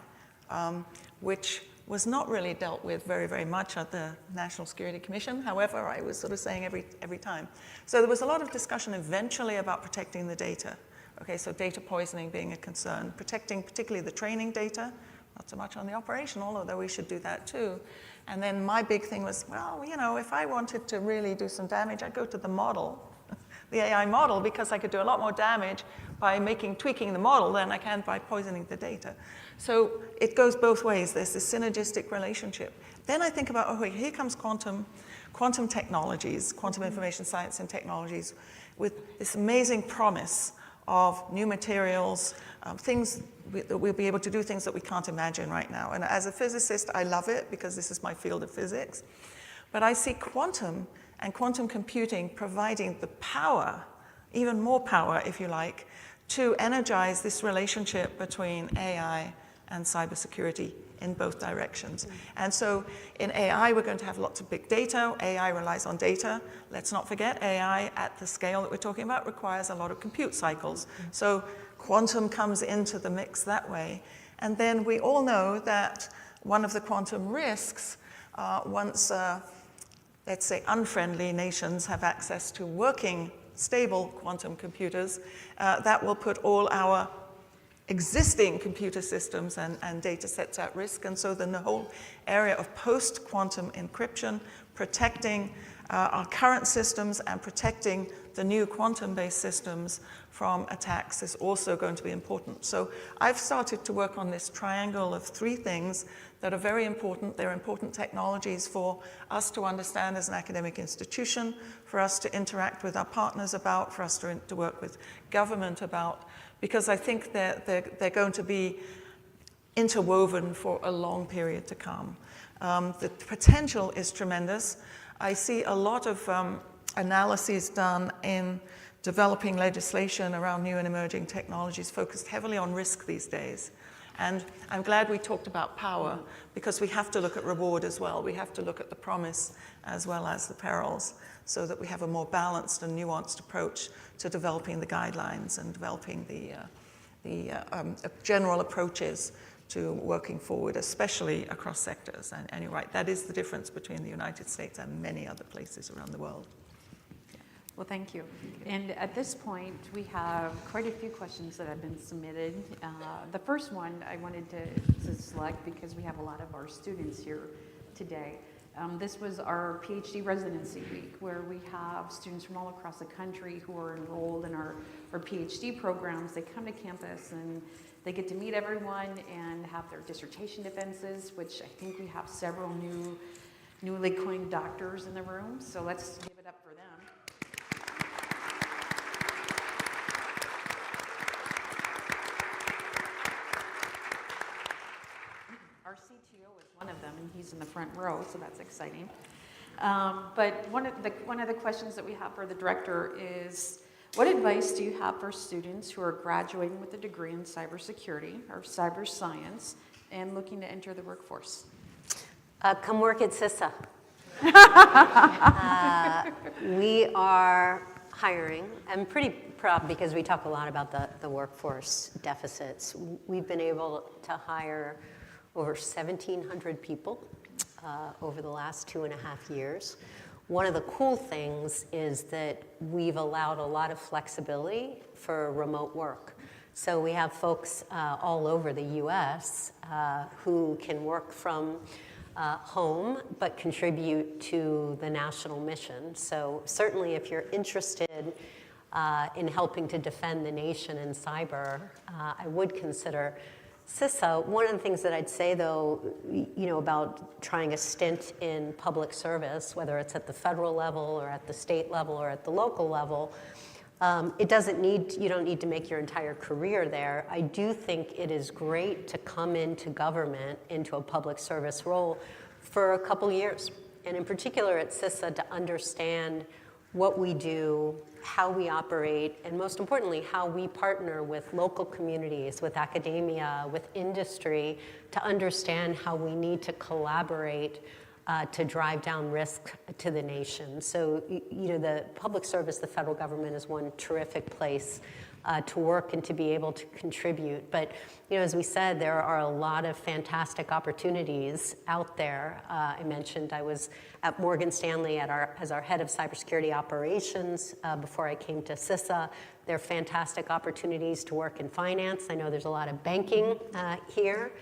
which was not really dealt with very, very much at the National Security Commission. However, I was sort of saying every time. So there was a lot of discussion eventually about protecting the data. Okay, so data poisoning being a concern, protecting particularly the training data, not so much on the operational, although we should do that too. And then my big thing was, well, you know, if I wanted to really do some damage, I'd go to the model, the AI model, because I could do a lot more damage by tweaking the model than I can by poisoning the data. So it goes both ways. There's this synergistic relationship. Then I think about, oh, here comes quantum technologies, quantum information science and technologies, with this amazing promise of new materials, things that we'll be able to do things that we can't imagine right now. And as a physicist, I love it because this is my field of physics. But I see quantum and quantum computing providing the power, even more power, if you like, to energize this relationship between AI and cybersecurity in both directions. And so in AI, we're going to have lots of big data. AI relies on data. Let's not forget, AI at the scale that we're talking about requires a lot of compute cycles. So quantum comes into the mix that way. And then we all know that one of the quantum risks, once, let's say, unfriendly nations have access to working, stable quantum computers, that will put all our existing computer systems and data sets at risk. And so then the whole area of post-quantum encryption, protecting our current systems and protecting the new quantum-based systems from attacks is also going to be important. So I've started to work on this triangle of three things that are very important. They're important technologies for us to understand as an academic institution, for us to interact with our partners about, for us to work with government about, because I think they're going to be interwoven for a long period to come. The potential is tremendous. I see a lot of analyses done in developing legislation around new and emerging technologies focused heavily on risk these days. And I'm glad we talked about power, because we have to look at reward as well. We have to look at the promise as well as the perils, so that we have a more balanced and nuanced approach to developing the guidelines and developing the general approaches to working forward, especially across sectors. And you're right, that is the difference between the United States and many other places around the world. Well, thank you. And at this point, we have quite a few questions that have been submitted. The first one I wanted to select, because we have a lot of our students here today. This was our PhD residency week, where we have students from all across the country who are enrolled in our PhD programs. They come to campus and they get to meet everyone and have their dissertation defenses, which I think we have several newly coined doctors in the room, so let's give it up for them. Our CTO is one of them, and he's in the front row, so that's exciting. But one of the questions that we have for the director is, what advice do you have for students who are graduating with a degree in cybersecurity or cyber science and looking to enter the workforce? Come work at CISA. We are hiring. I'm pretty proud because we talk a lot about the workforce deficits. We've been able to hire over 1,700 people over the last 2.5 years. One of the cool things is that we've allowed a lot of flexibility for remote work. So we have folks all over the US who can work from home but contribute to the national mission. So certainly if you're interested in helping to defend the nation in cyber, I would consider CISA. One of the things that I'd say, though, about trying a stint in public service, whether it's at the federal level or at the state level or at the local level, you don't need to make your entire career there. I do think it is great to come into government, into a public service role for a couple years, and in particular at CISA to understand what we do, how we operate, and most importantly, how we partner with local communities, with academia, with industry, to understand how we need to collaborate to drive down risk to the nation. So, the public service, the federal government is one terrific place to work and to be able to contribute. But, as we said, there are a lot of fantastic opportunities out there. I mentioned I was at Morgan Stanley as our head of cybersecurity operations before I came to CISA. There are fantastic opportunities to work in finance. I know there's a lot of banking here.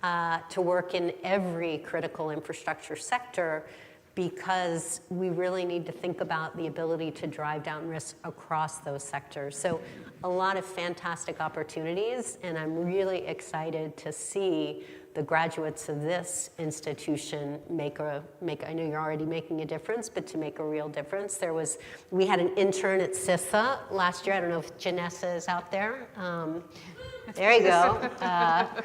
To work in every critical infrastructure sector, because we really need to think about the ability to drive down risk across those sectors. So a lot of fantastic opportunities, and I'm really excited to see the graduates of this institution I know you're already making a difference, but to make a real difference. We had an intern at CISA last year. I don't know if Janessa is out there. There you go,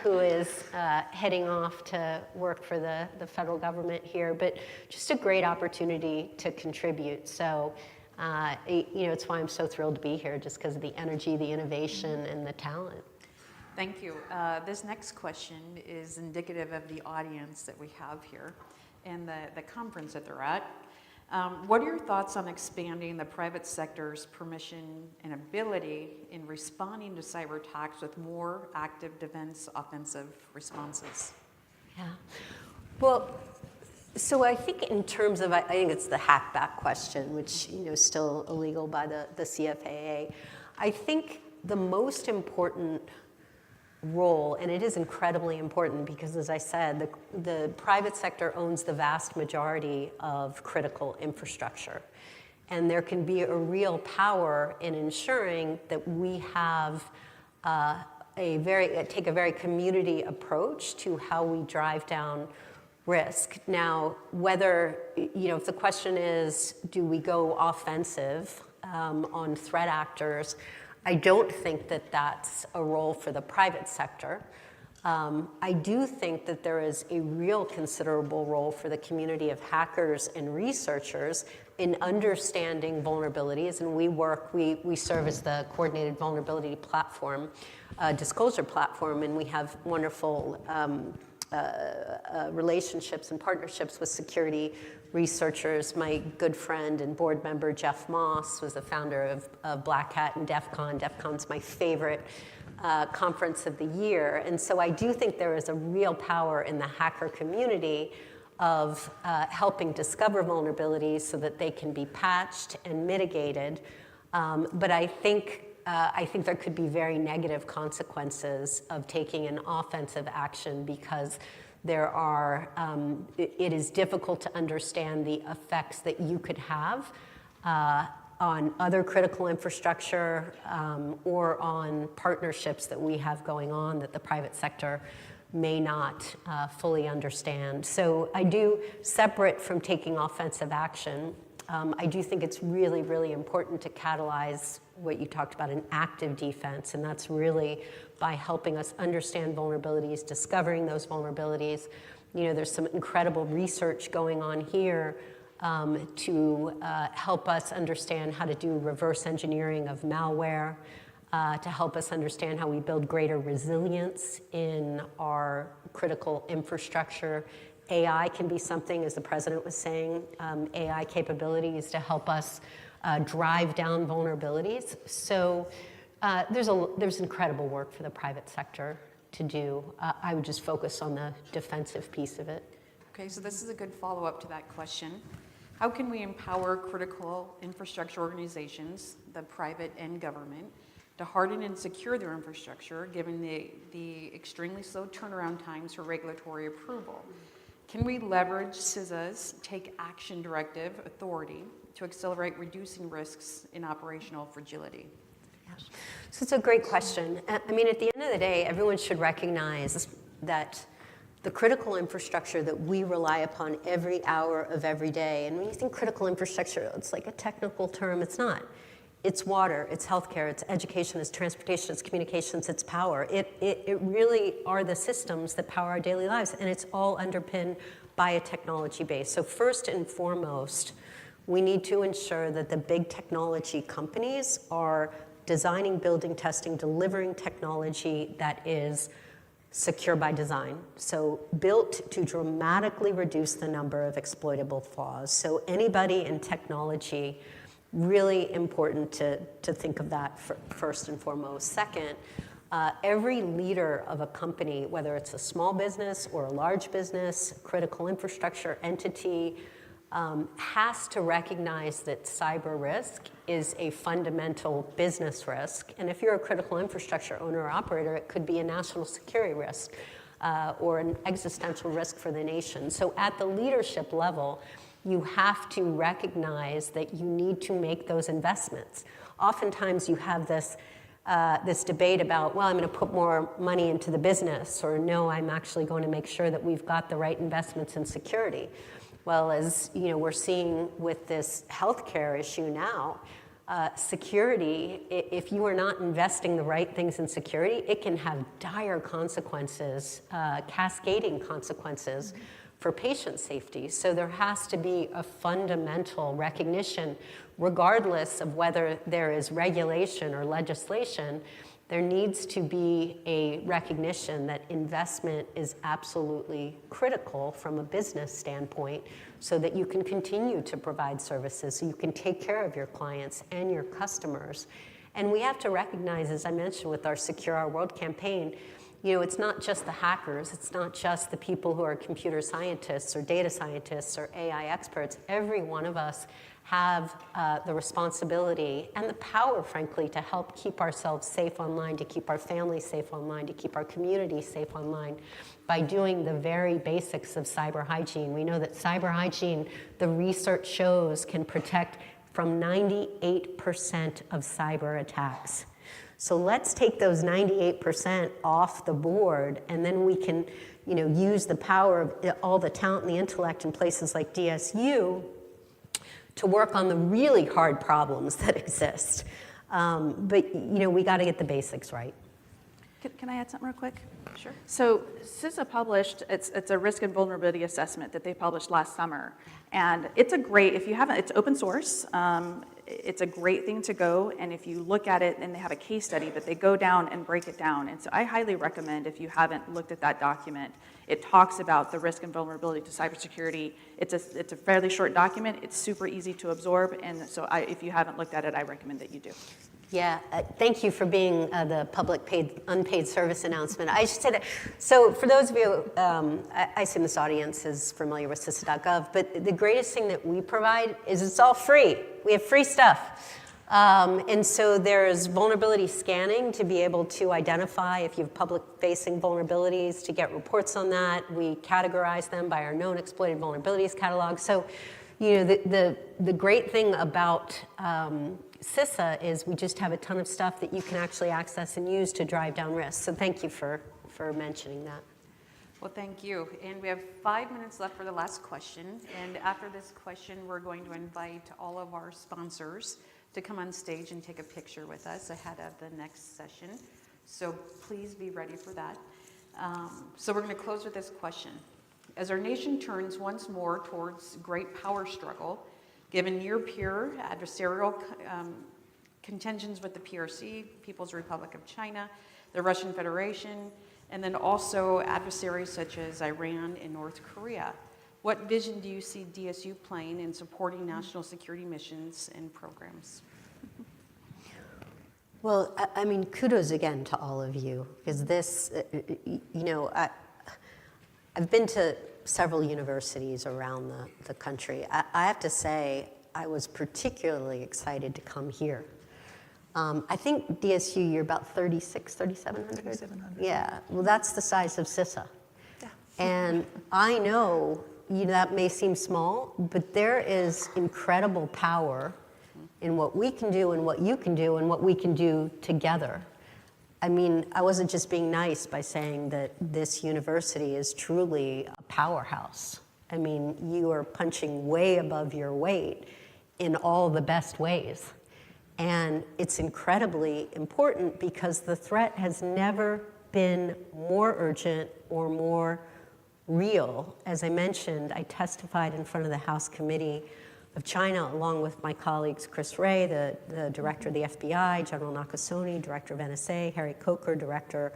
who is heading off to work for the federal government here, but just a great opportunity to contribute. So, it's why I'm so thrilled to be here, just because of the energy, the innovation, and the talent. Thank you. This next question is indicative of the audience that we have here and the conference that they're at. What are your thoughts on expanding the private sector's permission and ability in responding to cyber attacks with more active defense offensive responses? Yeah. Well, so I think in terms of, I think it's the hackback question, which is still illegal by the CFAA. I think the most important role, and it is incredibly important because, as I said, the private sector owns the vast majority of critical infrastructure. And there can be a real power in ensuring that we have take a very community approach to how we drive down risk. Now, whether, if the question is, do we go offensive on threat actors, I don't think that that's a role for the private sector. I do think that there is a real considerable role for the community of hackers and researchers in understanding vulnerabilities, and we serve as the coordinated vulnerability platform, disclosure platform, and we have wonderful relationships and partnerships with security researchers. My good friend and board member Jeff Moss was the founder of Black Hat and DEF CON. DEF CON's my favorite conference of the year. And so I do think there is a real power in the hacker community of helping discover vulnerabilities so that they can be patched and mitigated. But I think there could be very negative consequences of taking an offensive action, because It is difficult to understand the effects that you could have on other critical infrastructure or on partnerships that we have going on that the private sector may not fully understand. So I do, separate from taking offensive action, I do think it's really, really important to catalyze what you talked about, an active defense, and that's really by helping us understand vulnerabilities, discovering those vulnerabilities. There's some incredible research going on here to help us understand how to do reverse engineering of malware, to help us understand how we build greater resilience in our critical infrastructure. AI can be something, as the president was saying, AI capabilities to help us drive down vulnerabilities. So there's incredible work for the private sector to do. I would just focus on the defensive piece of it. Okay, so this is a good follow-up to that question. How can we empower critical infrastructure organizations, the private and government, to harden and secure their infrastructure given the extremely slow turnaround times for regulatory approval? Can we leverage CISA's Take Action Directive authority to accelerate reducing risks in operational fragility? So it's a great question. I mean, at the end of the day, everyone should recognize that the critical infrastructure that we rely upon every hour of every day, and when you think critical infrastructure, it's like a technical term, it's not. It's water, it's healthcare, it's education, it's transportation, it's communications, it's power. It really are the systems that power our daily lives, and it's all underpinned by a technology base. So first and foremost, we need to ensure that the big technology companies are designing, building, testing, delivering technology that is secure by design. So built to dramatically reduce the number of exploitable flaws. So anybody in technology, really important to think of that first and foremost. Second, every leader of a company, whether it's a small business or a large business, critical infrastructure entity, has to recognize that cyber risk is a fundamental business risk. And if you're a critical infrastructure owner or operator, it could be a national security risk or an existential risk for the nation. So at the leadership level, you have to recognize that you need to make those investments. Oftentimes you have this debate about, well, I'm going to put more money into the business, or no, I'm actually going to make sure that we've got the right investments in security. Well, as we're seeing with this healthcare issue now, security, if you are not investing the right things in security, it can have dire consequences, cascading consequences for patient safety. So there has to be a fundamental recognition, regardless of whether there is regulation or legislation, there needs to be a recognition that investment is absolutely critical from a business standpoint so that you can continue to provide services, so you can take care of your clients and your customers. And we have to recognize, as I mentioned with our Secure Our World campaign, it's not just the hackers, it's not just the people who are computer scientists or data scientists or AI experts. Every one of us have the responsibility and the power, frankly, to help keep ourselves safe online, to keep our families safe online, to keep our community safe online by doing the very basics of cyber hygiene. We know that cyber hygiene, the research shows, can protect from 98% of cyber attacks. So let's take those 98% off the board, and then we can, use the power of all the talent and the intellect in places like DSU to work on the really hard problems that exist. But we got to get the basics right. Can I add something real quick? Sure. So CISA published, it's a risk and vulnerability assessment that they published last summer. And it's a great, if you haven't, it's open source. It's a great thing to go, and if you look at it, and they have a case study, but they go down and break it down. And so I highly recommend, if you haven't looked at that document, it talks about the risk and vulnerability to cybersecurity. It's a fairly short document. It's super easy to absorb, and so if you haven't looked at it, I recommend that you do. Yeah, thank you for being the public unpaid service announcement. I should say that, so for those of you, I assume this audience is familiar with CISA.gov, but the greatest thing that we provide is it's all free. We have free stuff. And so there's vulnerability scanning to be able to identify if you have public-facing vulnerabilities, to get reports on that. We categorize them by our known exploited vulnerabilities catalog. So, you know, the great thing about CISA is we just have a ton of stuff that you can actually access and use to drive down risk. So thank you for mentioning that. Well, thank you. And we have 5 minutes left for the last question. And after this question, we're going to invite all of our sponsors to come on stage and take a picture with us ahead of the next session. So please be ready for that. So we're going to close with this question. As our nation turns once more towards great power struggle, given near-peer adversarial contentions with the PRC, People's Republic of China, the Russian Federation, and then also adversaries such as Iran and North Korea, what vision do you see DSU playing in supporting national security missions and programs? Well, I mean, kudos again to all of you, because this, you know, I've been to several universities around the country. I have to say, I was particularly excited to come here. I think DSU, you're about 3,700? 3,700. Yeah, well, that's the size of CISA. Yeah. And I know, you know, that may seem small, but there is incredible power in what we can do and what you can do and what we can do together. I mean, I wasn't just being nice by saying that this university is truly a powerhouse. I mean, you are punching way above your weight in all the best ways. And it's incredibly important because the threat has never been more urgent or more real. As I mentioned, I testified in front of the House Committee of China, along with my colleagues Chris Wray, the director of the FBI, General Nakasone, director of NSA, Harry Coker, director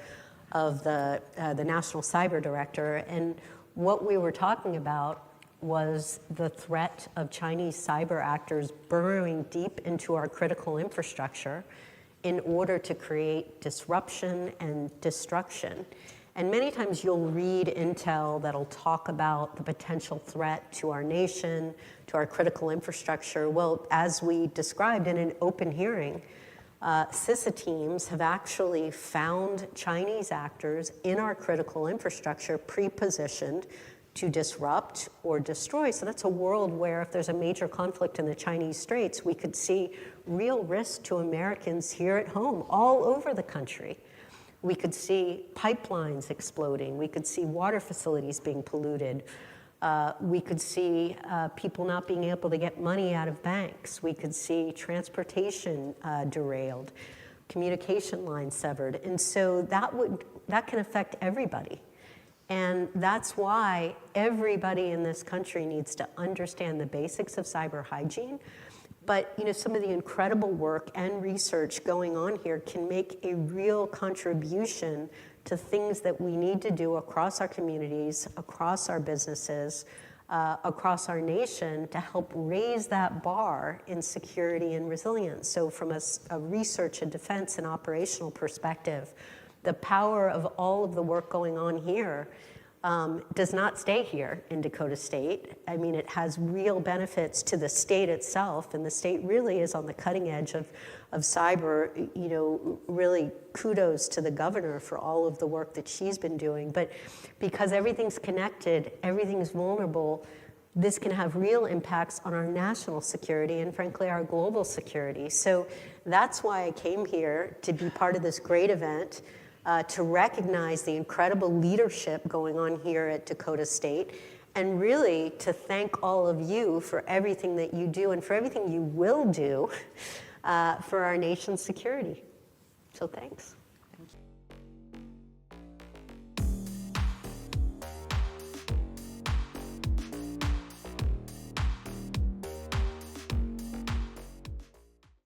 of the National Cyber Director. And what we were talking about was the threat of Chinese cyber actors burrowing deep into our critical infrastructure in order to create disruption and destruction. And many times you'll read intel that'll talk about the potential threat to our nation, to our critical infrastructure. Well, as we described in an open hearing, CISA teams have actually found Chinese actors in our critical infrastructure pre-positioned to disrupt or destroy. So that's a world where if there's a major conflict in the Chinese Straits, we could see real risk to Americans here at home, all over the country. We could see pipelines exploding. We could see water facilities being polluted. We could see people not being able to get money out of banks. We could see transportation derailed, communication lines severed. And so that can affect everybody. And that's why everybody in this country needs to understand the basics of cyber hygiene. But you know, some of the incredible work and research going on here can make a real contribution to things that we need to do across our communities, across our businesses, across our nation to help raise that bar in security and resilience. So from a research and defense and operational perspective, the power of all of the work going on here does not stay here in Dakota State. I mean, it has real benefits to the state itself, and the state really is on the cutting edge of cyber. You know, really kudos to the governor for all of the work that she's been doing. But because everything's connected, everything's vulnerable, this can have real impacts on our national security and frankly our global security. So that's why I came here to be part of this great event, to recognize the incredible leadership going on here at Dakota State, and really to thank all of you for everything that you do and for everything you will do for our nation's security. So thanks.